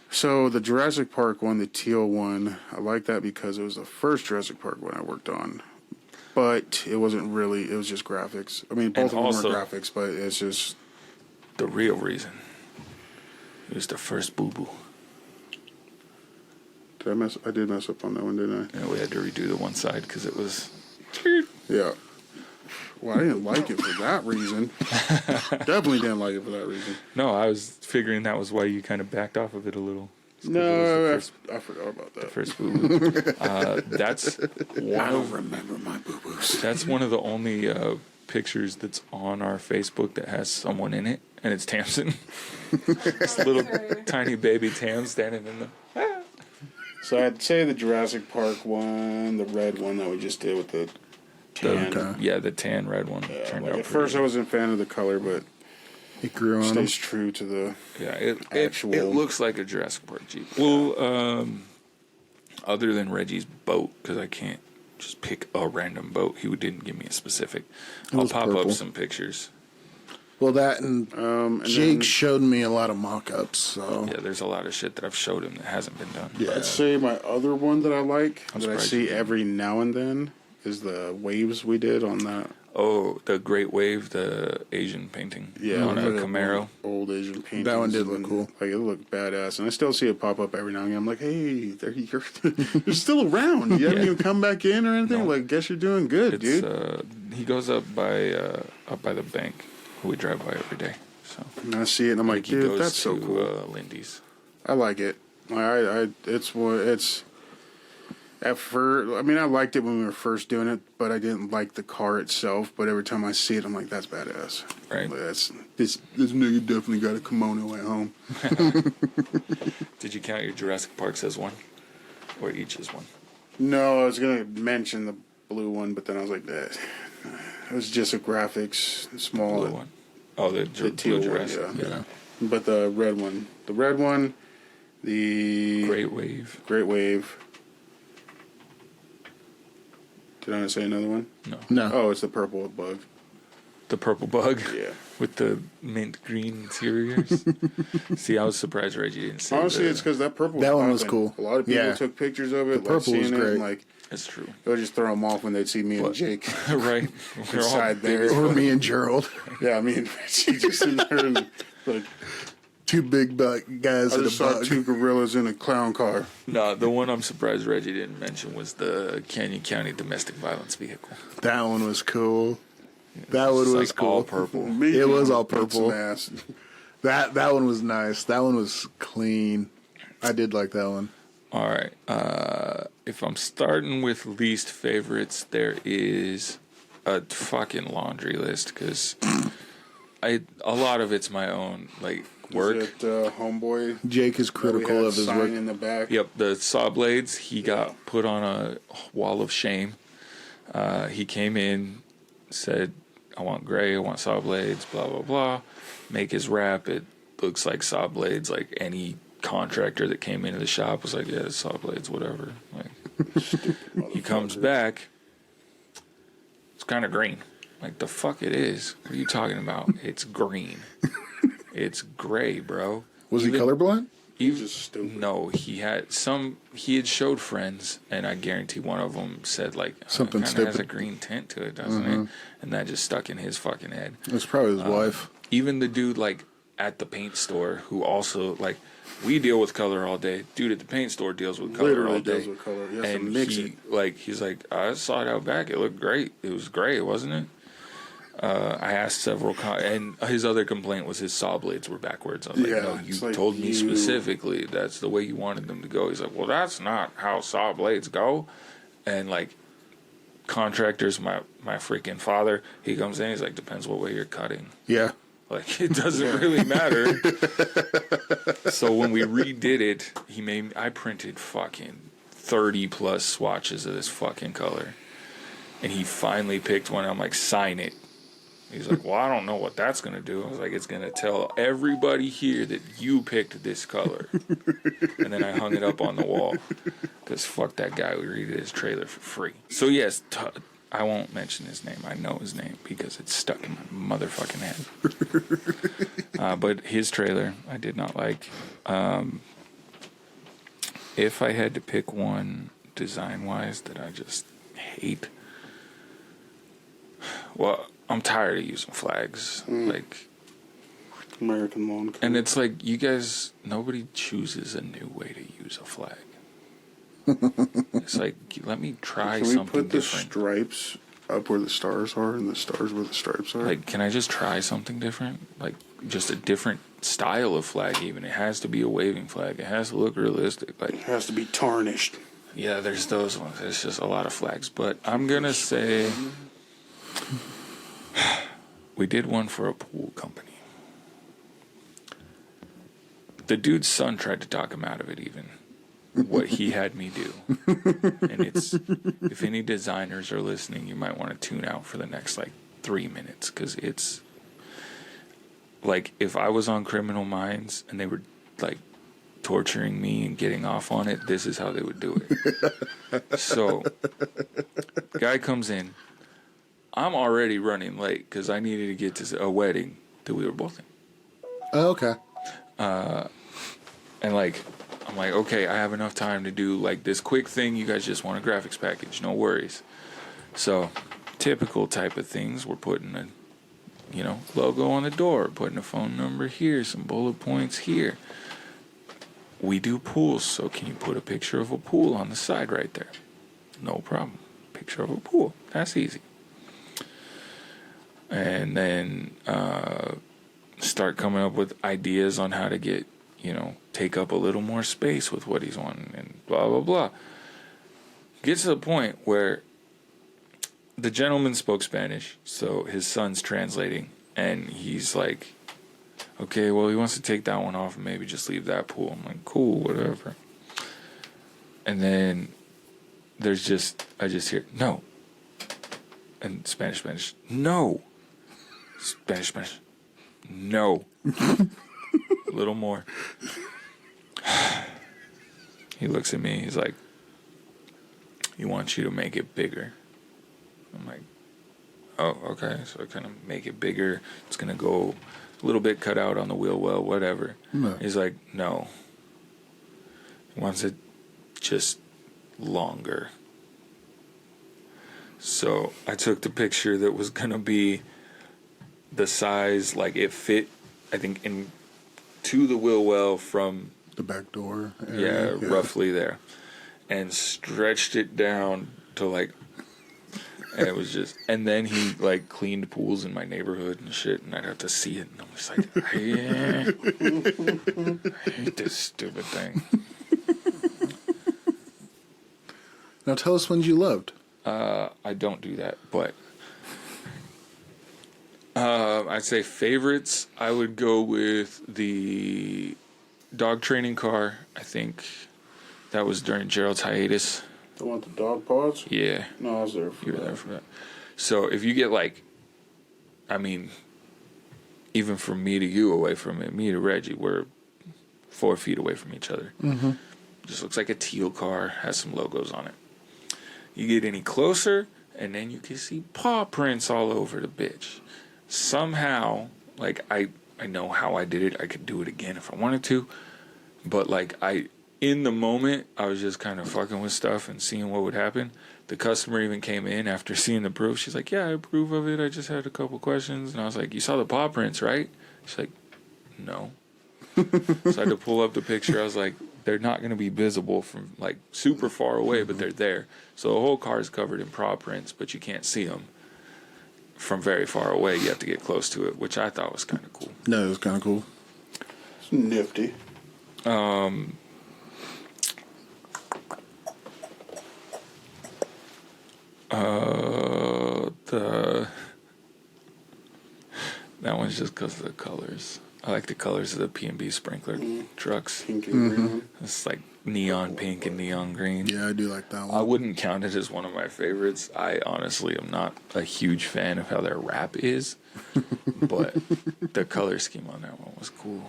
So the Jurassic Park one, the teal one, I like that because it was the first Jurassic Park one I worked on. But it wasn't really, it was just graphics. I mean, both of them
also-
were graphics, but it's just,
The real reason. It was the first boo-boo.
I did mess up on that one, didn't
And we had to redo the one side because it was...
I? Yeah. Well, I didn't like it for that reason. Definitely didn't like it for that reason.
No, I was figuring that was why you kind of backed off of it a little. It's 'cause it was
No,
the first,
I forgot about that.
first boo-boo. That's one of
remember my boo-boos.
that's one of the only pictures that's on our Facebook that has someone in it, and it's Tamsin. This little tiny baby Tam standing in the...
So I'd say the Jurassic Park one, the red one that we just did with the tan.
the tan red one turned
Like
out
at first, I
pretty
wasn't a fan of the color, but
It grew on them.
stays true to the.
good. Yeah, it
Actual-
looks like a Jurassic Park Jeep. Well, other than Reggie's boat, because I can't just pick a random boat. He didn't give me a specific. I'll
was
pop
purple.
up some pictures.
Well, that and
And
Jake
then
showed me a lot of mock-ups, so
Yeah, there's a lot of shit that I've showed him that hasn't been done.
yeah.
I'd say my other one that I like,
I'm
that I
surprised
see
you didn't.
every now and then, is the waves we did on that.
Oh, the Great Wave, the Asian painting on a
the
Camaro.
Old Asian paintings.
That one did look
and,
cool.
Like it looked badass, and I still see it pop up every now and again. I'm like, hey, you're still around. You haven't even come back in or anything.
No.
Like, guess you're doing good,
It's
dude.
he goes up by the bank. We drive by every day. So
And I see it, and I'm like,
he
dude,
goes
that's so
to
cool.
Lindy's.
I like it. It's at first. I mean, I liked it when we were first doing it, but I didn't like the car itself. But every time I see it, I'm like, that's badass.
Right.
Like, this nigga definitely got a kimono at home.
Did you count your Jurassic Parks as one, or each as one?
No, I was gonna mention the blue one, but then I was like, that. It was just a graphics small.
Blue one. Oh, the
teal
Blue
one,
Jurassic.
yeah. But the red one, the
Great Wave.
Great Wave. Did I say another one?
No.
No.
Oh, it's the purple bug.
The purple bug?
Yeah.
With the mint green interiors? See, I was surprised Reggie didn't say
Honestly,
that.
it's because that purple.
That one was
popping.
cool.
A lot of people
Yeah.
took pictures of it.
The purple was
seeing it,
great.
and, like,
That's true.
they'll just throw them off when they'd see me and Jake
Right? We're all
inside
big
there.
as
Or
fuck.
me and Gerald.
Yeah, I mean, she just in there and like
Two big guys
I
in a
just saw
bug.
2 gorillas in a clown car.
No, the one I'm surprised Reggie didn't mention was the Canyon County domestic violence vehicle.
That one was cool. That one
It's
was
like
cool.
all purple.
It was all
Beat some
purple.
ass.
That one was nice. That one was clean. I did like that one.
All right. If I'm starting with least favorites, there is a fucking laundry list because a lot of it's my own like work.
Is it homeboy?
Jake is
that we
critical
had
of his
sign
work.
in the back.
Yep, the saw blades. He got put on a wall of shame. He came in, said, "I want gray. I want saw blades." Blah blah blah. Make his wrap. It looks like saw blades. Like any contractor that came into the shop was like, "Yeah, it's saw blades, whatever." Like he comes back. It's kind of green. Like the fuck it is. What are you talking about? It's green. It's gray, bro.
Was he
Even-
colorblind?
He's just stupid.
No, he had showed friends, and I guarantee one of them said like
Something
it kind of has a
stupid.
green tint to it, doesn't it? And that just stuck in his fucking head.
It's probably his wife.
Even the dude like at the paint store who also like we deal with color all day. Dude at the paint store deals with color
Literally
all day.
deals with color. He has to
And
mix it.
he's like, I saw it out back. It looked great. It was gray, wasn't it? I asked several, and his other complaint was his saw blades were backwards. I was
Yeah,
like, no, you
it's like
told me
you-
specifically that's the way you wanted them to go. He's like, well, that's not how saw blades go. And like contractors, my freaking father, he comes in, he's like, depends what way you're cutting.
Yeah.
Like it doesn't really matter. So when we redid it, I printed fucking 30 plus swatches of this fucking color. And he finally picked one. I'm like, sign it. He's like, well, I don't know what that's going to do. I was like, it's going to tell everybody here that you picked this color. And then I hung it up on the wall. Because fuck that guy. We redid his trailer for free. So yes, I won't mention his name. I know his name because it's stuck in my motherfucking head. But his trailer, I did not like. If I had to pick one design-wise that I just hate, well, I'm tired of using flags. Like,
American lawn.
and it's like you guys, nobody chooses a new way to use a flag. It's like, let me try
Can we
something
put the
different.
stripes up where the stars are and the stars where the stripes are?
Like, can I just try something different? Like, just a different style of flag, even. It has to be a waving flag. It has to look realistic. Like,
It has to be tarnished.
yeah, there's those ones. There's just a lot of flags. But I'm going to say we did one for a pool company. The dude's son tried to talk him out of it, even. What he had me do. And it's, if any designers are listening, you might want to tune out for the next, 3 minutes. Because it's, if I was on Criminal Minds and they were, torturing me and getting off on it, this is how they would do it. So, guy comes in. I'm already running late because I needed to get to a wedding that we were both in.
Oh, okay.
And I'm like, okay, I have enough time to do this quick thing. You guys just want a graphics package, no worries. So, typical type of things. We're putting a, logo on the door, putting a phone number here, some bullet points here. We do pools, so can you put a picture of a pool on the side right there? No problem. Picture of a pool. That's easy. And then start coming up with ideas on how to get, take up a little more space with what he's wanting and blah, blah, blah. Gets to the point where the gentleman spoke Spanish, so his son's translating, and he's like, okay, well, he wants to take that one off and maybe just leave that pool. I'm like, cool, whatever. And then I just hear, no. And Spanish, no. Spanish, no. A little more. He looks at me, he's like, he wants you to make it bigger. I'm like, Oh, okay. So I kind of make it bigger. It's going to go a little bit cut out on the wheel well, whatever.
No.
He's like, no. He wants it just longer. So I took the picture that was going to be the size, like it fit, I think, to the wheel well from,
The back door area.
yeah, roughly there. And stretched it down to like, and it was just, and then he like cleaned pools in my neighborhood and shit, and I'd have to see it, and I'm just like, I hate this stupid thing.
Now tell us ones you loved.
I don't do that, but I'd say favorites. I would go with the dog training car. I think that was during Gerald's hiatus.
I want the dog paws.
Yeah.
No, I was there for
You were there for that. So if you get like, I mean, even from me to you away from it, me to Reggie, we're 4 feet away from each other.
Mm-hmm.
Just looks like a teal car, has some logos on it. You get any closer, and then you can see paw prints all over the bitch. Somehow, like, I know how I did it. I could do it again if I wanted to. But, like, in the moment, I was just kind of fucking with stuff and seeing what would happen. The customer even came in after seeing the proof. She's like, yeah, I approve of it. I just had a couple questions. And I was like, you saw the paw prints, right? She's like, no. So I had to pull up the picture. I was like, they're not going to be visible from, like, super far away, but they're there. So the whole car is covered in paw prints, but you can't see them from very far away. You have to get close to it, which I thought was kind of cool.
No, it was kind of cool.
It's nifty.
That one's just because of the colors. I like the colors of the P&B sprinkler trucks.
Pink and green.
It's like neon pink and neon green.
Yeah, I do like that one.
I wouldn't count it as one of my favorites. I honestly am not a huge fan of how their wrap is, but the color scheme on that one was cool.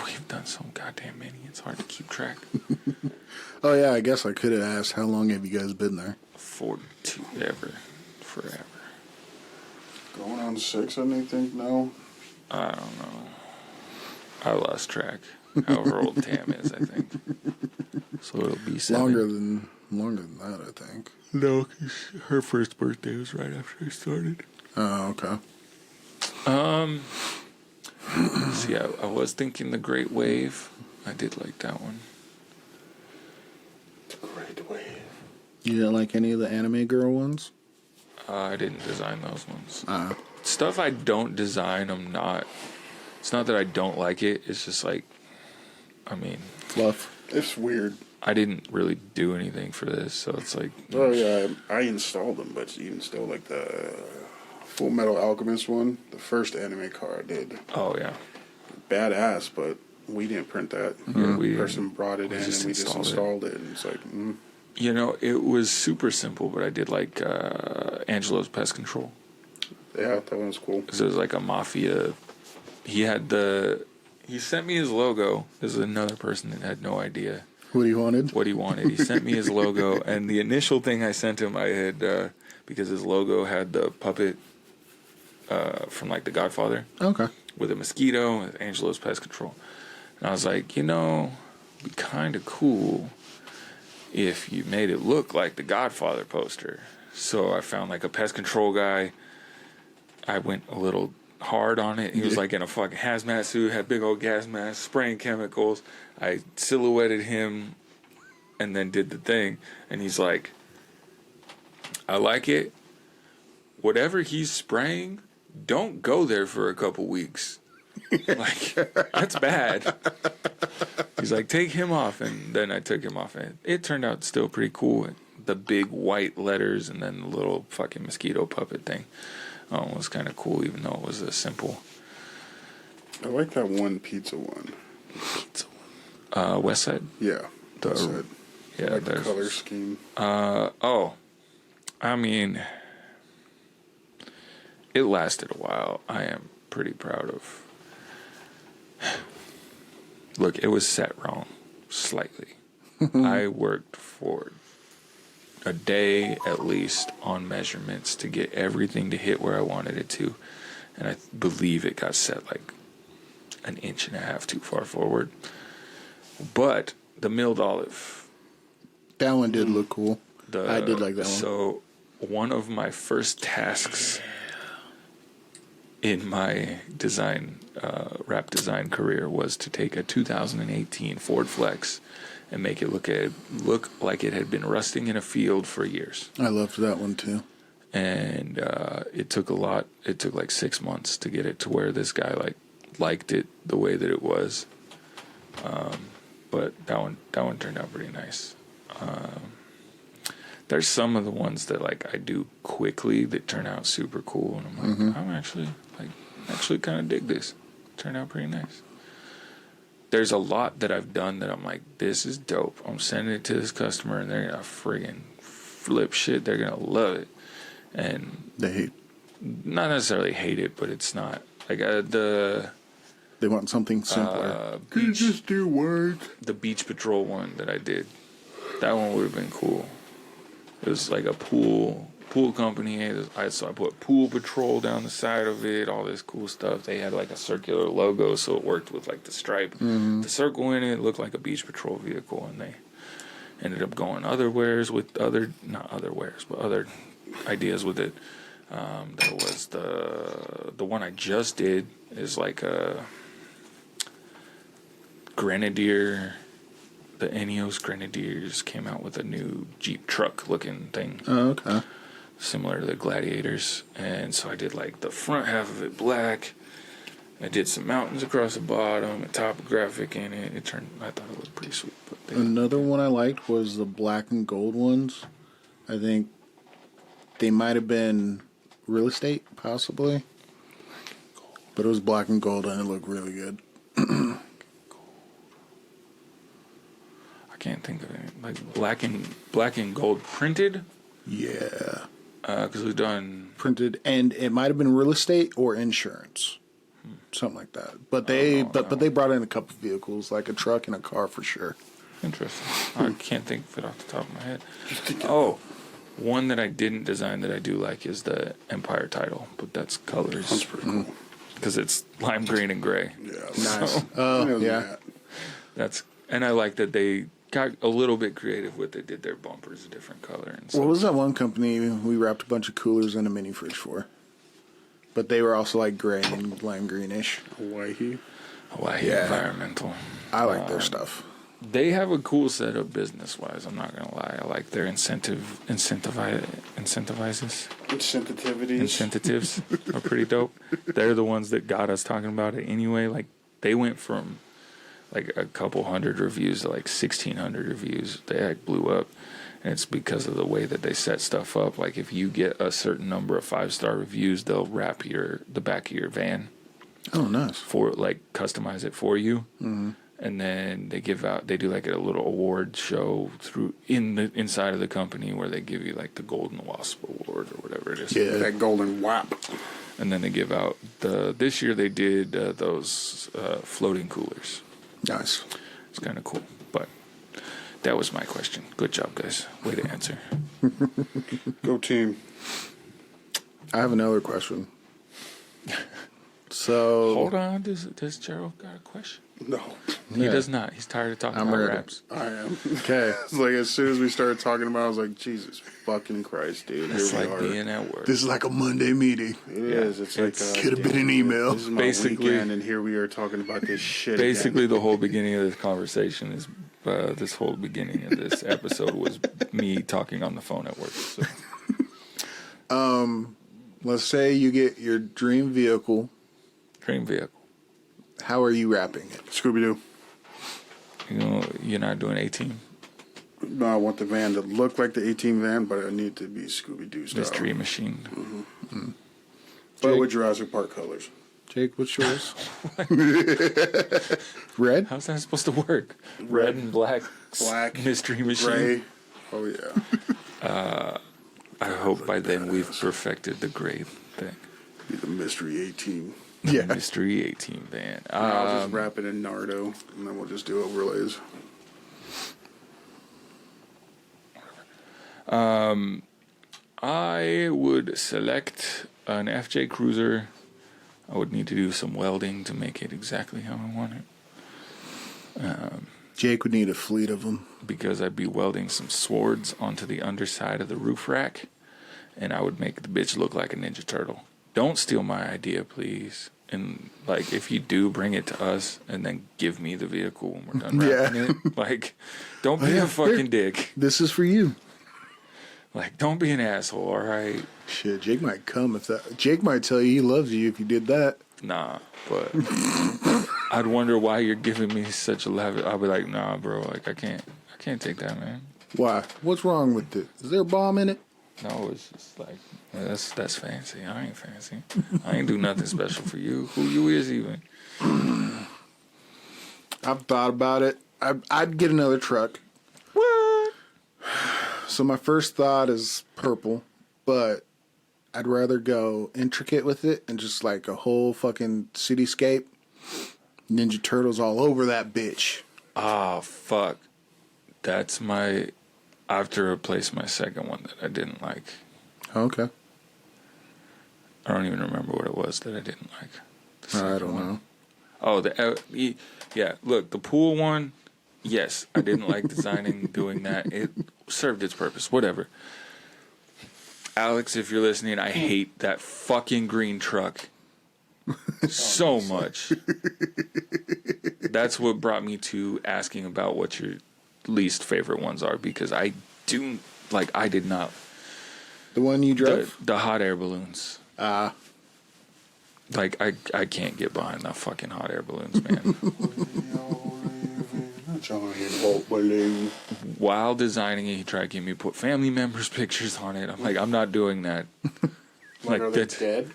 We've done so goddamn many. It's hard to keep track.
Oh, yeah, I guess I could have asked, how long have you guys been there?
42 forever.
Going on 6, I think now.
I don't know. I lost track. However old Tam is, I think. So it'll be 7.
Longer than that, I think.
No, 'cause her first birthday was right after I started.
Oh, okay.
See, I was thinking the Great Wave. I did like that one.
It's a great wave.
You didn't like any of the anime girl ones?
I didn't design those ones.
Uh,
Stuff I don't design, I'm not. It's not that I don't like it. It's just like, I mean,
fluff.
It's weird.
I didn't really do anything for this, so it's like.
Oh yeah, I installed them, but you installed like the Full Metal Alchemist one, the first anime car I did.
Oh yeah.
Badass, but we didn't print that.
Yeah,
The person brought it in and we just installed it. And it's like,
You know, it was super simple, but I did like Angelo's Pest Control.
yeah, that one was cool.
Because it was like a mafia. He sent me his logo. This is another person that had no idea
What he wanted?
what he wanted. He sent me his logo, and the initial thing I sent him, I had, because his logo had the puppet from like The Godfather
Okay.
with a mosquito, with Angelo's Pest Control. And I was like, you know, it'd be kind of cool if you made it look like the Godfather poster. So I found like a pest control guy. I went a little hard on it. He was like in a fucking hazmat suit, had big old gas mask, spraying chemicals. I silhouetted him and then did the thing. And he's like, I like it. Whatever he's spraying, don't go there for a couple weeks. Like, that's bad. He's like, take him off. And then I took him off. And it turned out still pretty cool. The big white letters and then the little fucking mosquito puppet thing was kind of cool, even though it was a simple.
I like that one pizza one.
West Side?
Yeah. West Side.
Yeah,
like the
there's
color scheme.
I mean, it lasted a while. I am pretty proud of. Look, it was set wrong. slightly. I worked for a day at least on measurements to get everything to hit where I wanted it to. And I believe it got set like an inch and a half too far forward. But the milled olive.
That one did look cool. I did like that one.
So one of my first tasks in my wrap design career was to take a 2018 Ford Flex and make it look like it had been rusting in a field for years.
I loved that one too.
And it took a lot. It took like 6 months to get it to where this guy liked it the way that it was. But that one turned out pretty nice. There's some of the ones that like I do quickly that turn out super cool, and I'm like, I'm actually kind of dig this. Turned out pretty nice. There's a lot that I've done that I'm like, this is dope. I'm sending it to this customer, and they're gonna friggin' flip shit. They're gonna love it, and
They
not necessarily hate it, but it's not like
they want something simpler.
Could you just do words?
the Beach Patrol one that I did. That one would have been cool. It was like a pool company. So I put Pool Patrol down the side of it, all this cool stuff. They had like a circular logo, so it worked with like the stripe. The circle in it looked like a Beach Patrol vehicle, and they ended up going other ideas with it. There was the one I just did is like a Grenadier. The Enios Grenadiers came out with a new Jeep truck looking thing.
Oh, okay.
Similar to the Gladiators. And so I did like the front half of it black. I did some mountains across the bottom, a topographic in it. I thought it looked pretty sweet. But
Another one I liked was the black and gold ones. I think they might have been real estate, possibly. But it was black and gold, and it looked really good.
I can't think of it. Like black and gold printed.
Yeah.
Because we've done
Printed, and it might have been real estate or insurance. Something like that. But they they brought in a couple vehicles, like a truck and a car for sure.
interesting. I can't think of it off the top of my head. Oh, one that I didn't design that I do like is the Empire title, but that's colors.
That's pretty cool.
Because it's lime green and gray.
Yeah.
Nice.
So,
Oh, yeah.
And I like that they got a little bit creative with it. Did their bumpers a different color and stuff.
What was that one company we wrapped a bunch of coolers in a mini fridge for? But they were also like gray and lime greenish.
Hawaii.
Hawaii
Yeah.
Environmental.
I like their stuff.
They have a cool setup business wise. I'm not gonna lie. I like their incentives.
Sensitivities.
Incentives are pretty dope. They're the ones that got us talking about it anyway. Like they went from like a couple hundred reviews to like 1,600 reviews. They like blew up, and it's because of the way that they set stuff up. Like if you get a certain number of 5-star reviews, they'll wrap the back of your van.
Oh, nice.
For like customize it for you. And then they do like a little award show inside of the company where they give you like the Golden Wasp Award or whatever it is.
Yeah.
That golden whap.
And then they give out this year they did those floating coolers.
Nice.
It's kind of cool. But that was my question. Good job, guys. Way to answer.
Go team.
I have another question. So
Hold on. Does Gerald got a question?
No.
He
Yeah.
does not. He's tired of talking
I'm
about
ready.
raps.
I am.
okay.
It's like as soon as we started talking about it, I was like, Jesus fucking Christ, dude.
It's
Here we
like
are.
being at work.
This is like a Monday meeting.
It is. It's like
Could have been an email.
This is my
Basically-
weekend, and here we are talking about this shit.
Basically,
again.
the whole beginning of this conversation is this whole beginning of this episode was me talking on the phone at work. So.
Let's say you get your dream vehicle.
Dream vehicle.
How are you wrapping it?
Scooby Doo.
You're not doing 18
No, I want the van to look like the 18 van, but it need to be Scooby Doo style.
Mystery Machine.
But with Jurassic Park colors.
Jake, what's yours? Red?
How's that supposed to work? Red and black.
Black.
Mystery Machine.
Gray. Oh yeah.
I hope by then we've perfected the gray thing.
Be the Mystery 18.
Yeah.
Mystery 18 van.
I'll just wrap it in Nardo, and then we'll just do overlays.
I would select an FJ Cruiser. I would need to do some welding to make it exactly how I want it.
Jake would need a fleet of them.
Because I'd be welding some swords onto the underside of the roof rack, and I would make the bitch look like a Ninja Turtle. Don't steal my idea, please. And, like, if you do, bring it to us and then give me the vehicle when we're done wrapping it. Like, don't be a fucking dick.
This is for you.
Like, don't be an asshole, all right?
Shit, Jake might come if that. Jake might tell you he loves you if you did that.
Nah, but I'd wonder why you're giving me such a lavish. I'll be like, nah, bro, like, I can't take that, man.
Why? What's wrong with it? Is there a bomb in it?
No, it's just like, yeah, that's fancy. I ain't fancy. I ain't do nothing special for you. Who you is even?
I've thought about it. I'd get another truck.
What?
So my first thought is purple, but I'd rather go intricate with it and just like a whole fucking cityscape. Ninja Turtles all over that bitch.
Ah, fuck. That's my... I have to replace my second one that I didn't like.
Okay.
I don't even remember what it was that I didn't like.
I don't know.
Oh, yeah, look, the pool one, yes, I didn't like designing, doing that. It served its purpose, whatever. Alex, if you're listening, I hate that fucking green truck so much. That's what brought me to asking about what your least favorite ones are, because I did not.
The one you drove?
The hot air balloons. Like, I can't get behind that fucking hot air balloons, man. While designing it, he tried to get me to put family members' pictures on it. I'm like, I'm not doing that.
Like, are they dead?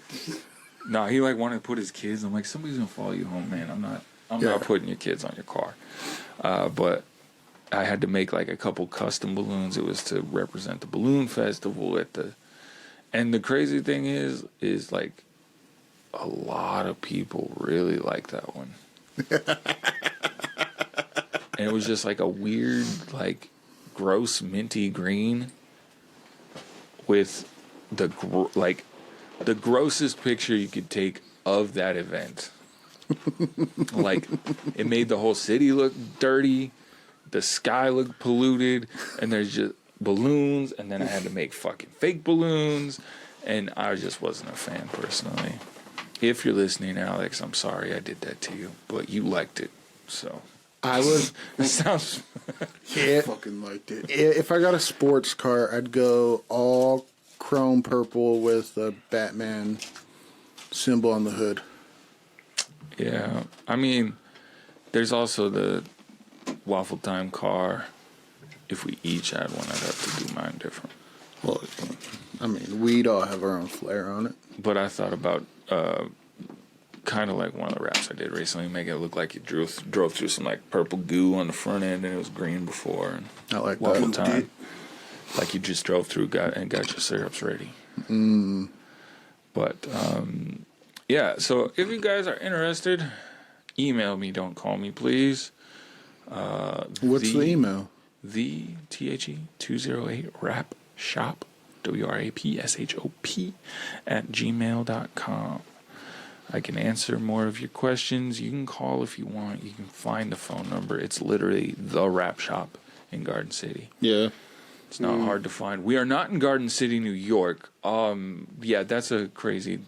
Nah, he like wanted to put his kids. I'm like, somebody's gonna follow you home, man. I'm not putting your kids on your car. But I had to make like a couple custom balloons. It was to represent the balloon festival and the crazy thing is like a lot of people really like that one. And it was just like a weird, like gross minty green with the grossest picture you could take of that event. Like, it made the whole city look dirty. The sky looked polluted, and there's just balloons, and then I had to make fucking fake balloons, and I just wasn't a fan personally. If you're listening, Alex, I'm sorry I did that to you, but you liked it, so.
I would.
It sounds.
Yeah,
Fucking liked it.
if I got a sports car, I'd go all chrome purple with a Batman symbol on the hood.
Yeah, I mean, there's also the Waffle Time car. If we each had one, I'd have to do mine different.
Well, I mean, we'd all have our own flair on it.
But I thought about kind of like one of the wraps I did recently, make it look like you drove through some like purple goo on the front end, and it was green before. And
I like
Waffle
that.
Time, like you just drove through, got your syrups ready. But yeah, so if you guys are interested, email me. Don't call me, please.
What's the email?
The THE208 Wrap Shop, WRAPSHOP @gmail.com. I can answer more of your questions. You can call if you want. You can find the phone number. It's literally the Wrap Shop in Garden City.
Yeah.
It's not hard to find. We are not in Garden City, New York. Yeah, that's a crazy.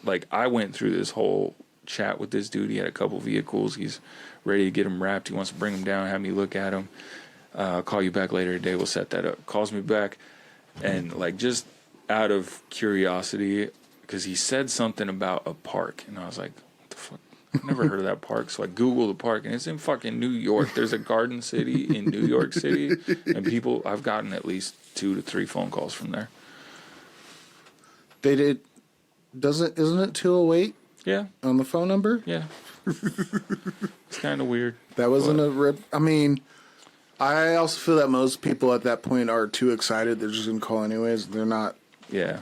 Like, I went through this whole chat with this dude. He had a couple vehicles. He's ready to get them wrapped. He wants to bring them down, have me look at them. I'll call you back later today. We'll set that up. Calls me back, and like, just out of curiosity, because he said something about a park, and I was like, what the fuck? I've never heard of that park. So I Googled the park, and it's in fucking New York. There's a Garden City in New York City, and I've gotten at least 2 to 3 phone calls from there.
They did. Isn't it 208
Yeah,
on the phone number?
yeah. It's kind of weird.
That wasn't a rip. I mean, I also feel that most people at that point are too excited. They're just going to call anyways. They're not
Yeah.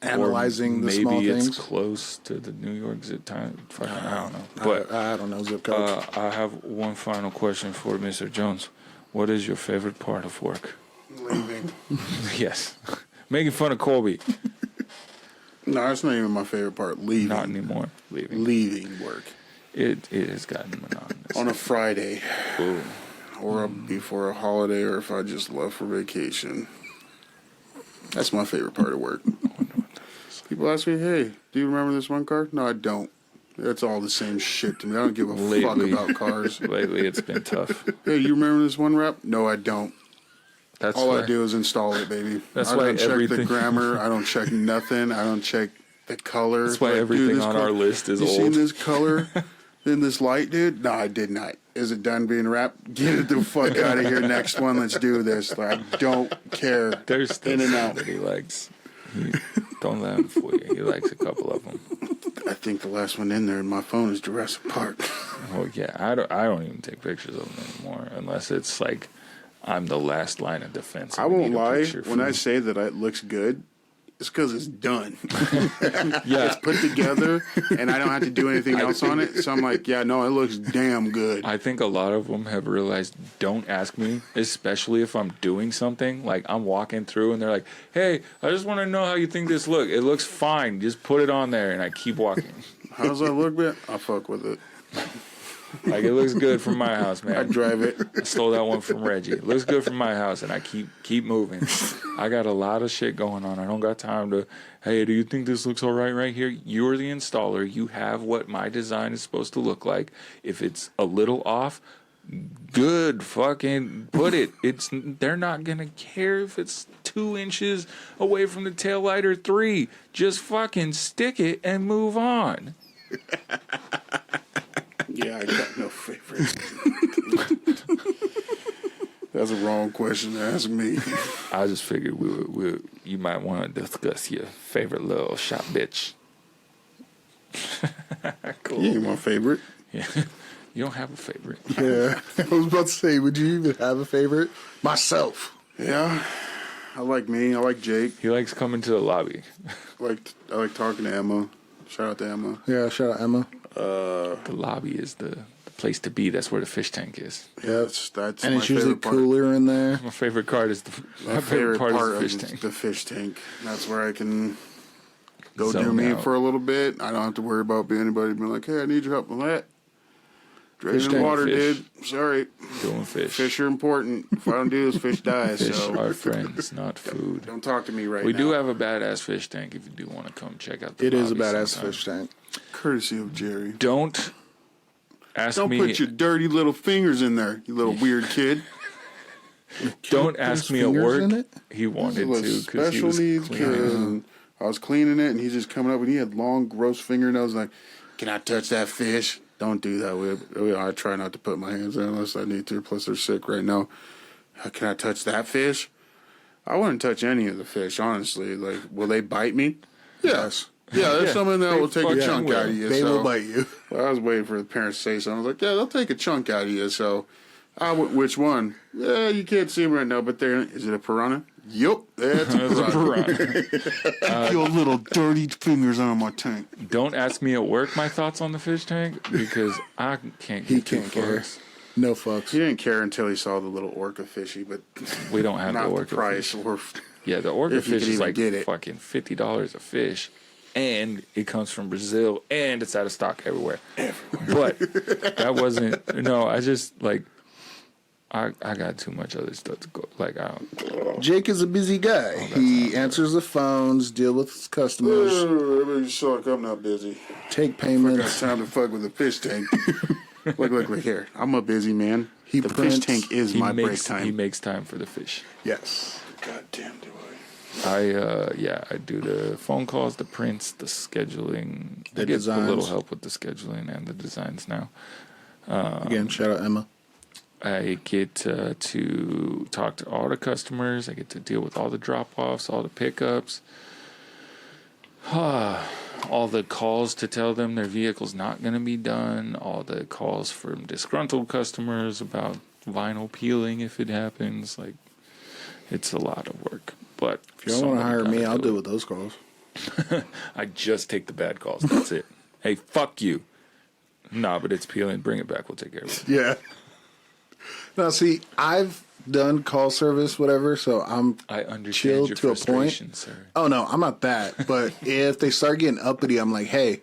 analyzing the
maybe
small
it's
things.
close to the New York zip time. Fucking, I don't know. But
I don't know zip code.
I have one final question for Mr. Jones. What is your favorite part of work?
Leaving.
Yes. Making fun of Colby.
No, that's not even my favorite part. Leaving.
Not anymore. Leaving.
Leaving work.
It has gotten monotonous.
On a Friday.
Ooh.
Or before a holiday, or if I just left for vacation. That's my favorite part of work. People ask me, hey, do you remember this one car? No, I don't. It's all the same shit to me. I don't give a fuck about cars.
Lately, it's been tough.
Hey, you remember this one wrap? No, I don't.
That's
All
why,
I do is install it, baby.
That's
I
why
don't check
everything-
the grammar. I don't check nothing. I don't check the color.
That's why
Like,
everything
dude, this
on our list is
you
old.
seen this color in this light, dude? No, I did not. Is it done being wrapped? Get it the fuck out of here. Next one, let's do this. Like, I don't care.
There's
in and out.
that he likes. Don't let him fool you. He likes a couple of them.
I think the last one in there in my phone is Jurassic Park.
Oh yeah, I don't even take pictures of them anymore unless it's like I'm the last line of defense.
I
and we
won't
need a
lie.
picture
When
from-
I say that it looks good, it's because it's done.
yeah,
It's put together, and I don't have to do anything else on it. So I'm like, yeah, no, it looks damn good.
I think a lot of them have realized don't ask me, especially if I'm doing something. Like I'm walking through and they're like, hey, I just want to know how you think this look. It looks fine. Just put it on there. And I keep walking.
How does that look, man? I fuck with it.
Like it looks good from my house,
I
man.
drive it.
I stole that one from Reggie. It looks good from my house, and I keep moving. I got a lot of shit going on. I don't got time to, hey, do you think this looks all right here? You're the installer. You have what my design is supposed to look like. If it's a little off, good fucking put it. They're not going to care if it's 2 inches away from the taillight or 3. Just fucking stick it and move on.
Yeah, I got no favorite. That's a wrong question to ask me.
I just figured you might want to discuss your favorite little shop bitch. Cool.
You ain't my favorite.
Yeah. You don't have a favorite.
Yeah. I was about to say, would you even have a favorite? Myself.
Yeah, I like me. I like Jake.
He likes coming to the lobby.
I like talking to Emma. Shout out to Emma.
Yeah, shout out Emma.
The lobby is the place to be. That's where the fish tank is.
Yeah, that's
And
my
it's usually
favorite part.
cooler in there.
My favorite part is
My favorite part
is
of
the fish
the
tank.
the fish tank. That's where I can go
Zone
do me
out.
for a little bit. I don't have to worry about anybody being like, hey, I need your help with that. Draining
tank,
water,
fish.
dude. Sorry.
Doing fish.
Fish are important. If I don't do this, fish die.
Fish
So
are friends, not food.
don't talk to me right
We
now.
do have a badass fish tank if you do want to come check out the
It is a
lobby
badass
sometime.
fish tank.
Courtesy of Jerry.
Don't ask
Don't
me.
put your dirty little fingers in there, you little weird kid.
Don't ask me at
fingers
work.
in it?
He wanted
This
to
was
because he
special
was
needs
cleaning.
kid. And I was cleaning it, and he's just coming up, and he had long, gross fingernails. Like, can I touch that fish? Don't do that. I try not to put my hands in unless I need to. Plus, they're sick right now. Can I touch that fish? I wouldn't touch any of the fish, honestly. Like, will they bite me?
Yes.
Yeah, there's
Yeah,
someone that
they
will take a
fucking
chunk
will.
out of you.
They
so.
will bite you.
Well, I was waiting for the parents to say something. I was like, yeah, they'll take a chunk out of you. So, which one? Yeah, you can't see them right now, but is it a piranha? Yup, that's a
That's a
piranha.
piranha.
Your little dirty fingers on my tank.
Don't ask me at work my thoughts on the fish tank because I can't.
He
give two
can't care.
fucks.
No fucks.
He didn't care until he saw the little orca fishy, but
We don't have
not
the
the
orca
price.
fish.
Or
Yeah, the orca
If you
fish
could
is
even
like
get it.
fucking $50 a fish, and it comes from Brazil, and it's out of stock everywhere. But that wasn't. No, I just like. I got too much other stuff to go. Like I don't.
Jake is a busy guy. He answers the phones, deal with his customers,
everybody suck. I'm not busy.
take
I got
payments.
time to fuck with a fish tank. look here. I'm a busy man.
He
the
prints.
fish tank is my break
He
time.
makes time for the fish.
Yes.
God damn, do I?
I do the phone calls, the prints, the scheduling.
The
I get a little
designs.
help with the scheduling and the designs now.
Again, shout out Emma.
I get to talk to all the customers. I get to deal with all the drop-offs, all the pickups, all the calls to tell them their vehicle's not going to be done, all the calls from disgruntled customers about vinyl peeling if it happens. Like, it's a lot of work. But
If you don't want to hire me, I'll
do
deal with those calls.
I just take the bad calls. That's it. Hey, fuck you. Nah, but it's peeling. Bring it back. We'll take care of it.
Yeah. Now, see, I've done call service, whatever, so
I understand
chilled
your
to a point.
frustration, sir.
Oh no, I'm not that. But if they start getting uppity, I'm like, hey,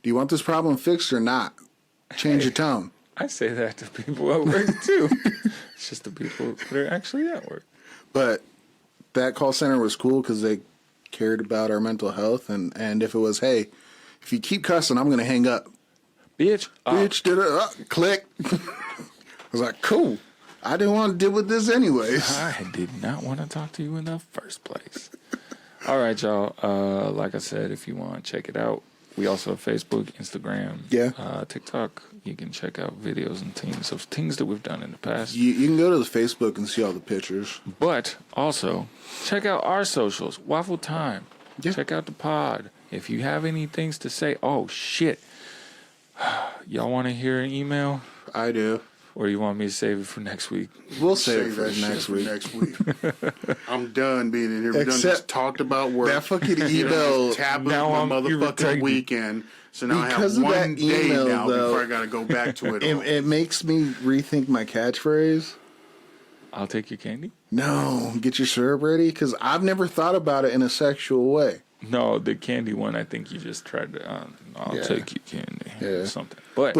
do you want this problem fixed or not? Change your tone.
I say that to people at work too. It's just the people that are actually at work.
But that call center was cool because they cared about our mental health, and if it was, hey, if you keep cussing, I'm gonna hang up.
Bitch,
Bitch, did it? Click. I was like, cool. I didn't want to deal with this anyways.
I did not want to talk to you in the first place. All right, y'all. Like I said, if you want, check it out. We also have Facebook, Instagram, TikTok. You can check out videos and things that we've done in the past.
You can go to the Facebook and see all the pictures.
But also, check out our socials. Waffle Time.
Yeah.
Check out the pod. If you have any things to say, oh, shit. Y'all want to hear an email?
I do.
Or you want me to save it for next week?
We'll save it for
that shit
next
for
week.
next week. I'm done being in here. We done
Except
just talked about work.
that fucking
You know,
email.
tapping
Now
my
I'm
motherfucking
irritated.
weekend. So now
Because
I
of
have
that
one day
email,
now
though,
before I got to go back to it. all.
It makes me rethink my catchphrase.
I'll take your candy?
No, get your syrup ready, because I've never thought about it in a sexual way.
No, the candy one, I think you just tried to, I'll
Yeah.
take your candy or
Yeah.
something. But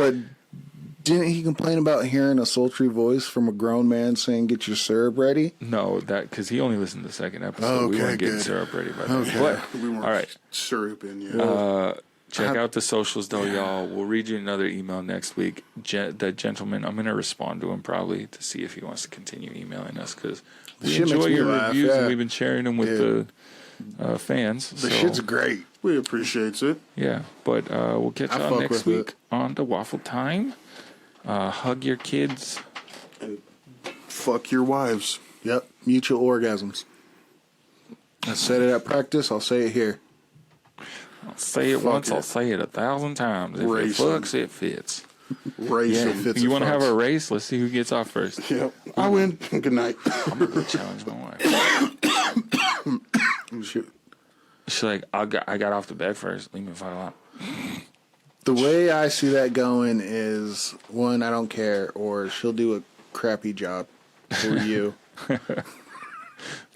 Didn't he complain about hearing a sultry voice from a grown man saying, get your syrup ready?
no, that because he only listened to the second episode. We
Okay,
weren't getting
good.
syrup ready by then.
Okay.
But,
We weren't
all right.
syruping yet.
Check out the socials, though, y'all. We'll read you another email next week. The gentleman, I'm going to respond to him probably to see if he wants to continue emailing us because we
shit
enjoy
makes me
your
laugh,
reviews and
yeah.
we've been sharing them with the fans.
The
so,
shit's great.
We appreciate it.
yeah, but we'll catch
I
y'all
fuck
next
with
week
it.
on the Waffle Time. Hug your kids.
Fuck your wives.
Yep, mutual orgasms. I said it at practice, I'll say it here.
I'll say it once,
it.
I'll say it 1,000 times. If
Race
it fucks, it fits.
Race
Yeah,
if it's
you
want to
have a race? Let's see who gets off first.
Yep. I win. Good night.
I'm going to challenge my wife.
Shoot.
She's like, I got off the bed first. Leave me the fuck alone.
The way I see that going is, one, I don't care, or she'll do a crappy job for you.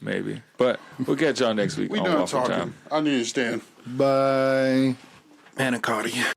Maybe. But we'll catch y'all next week
We
on
done
Waffle
talking.
Time.
I need to stand.
Bye. Manicotti.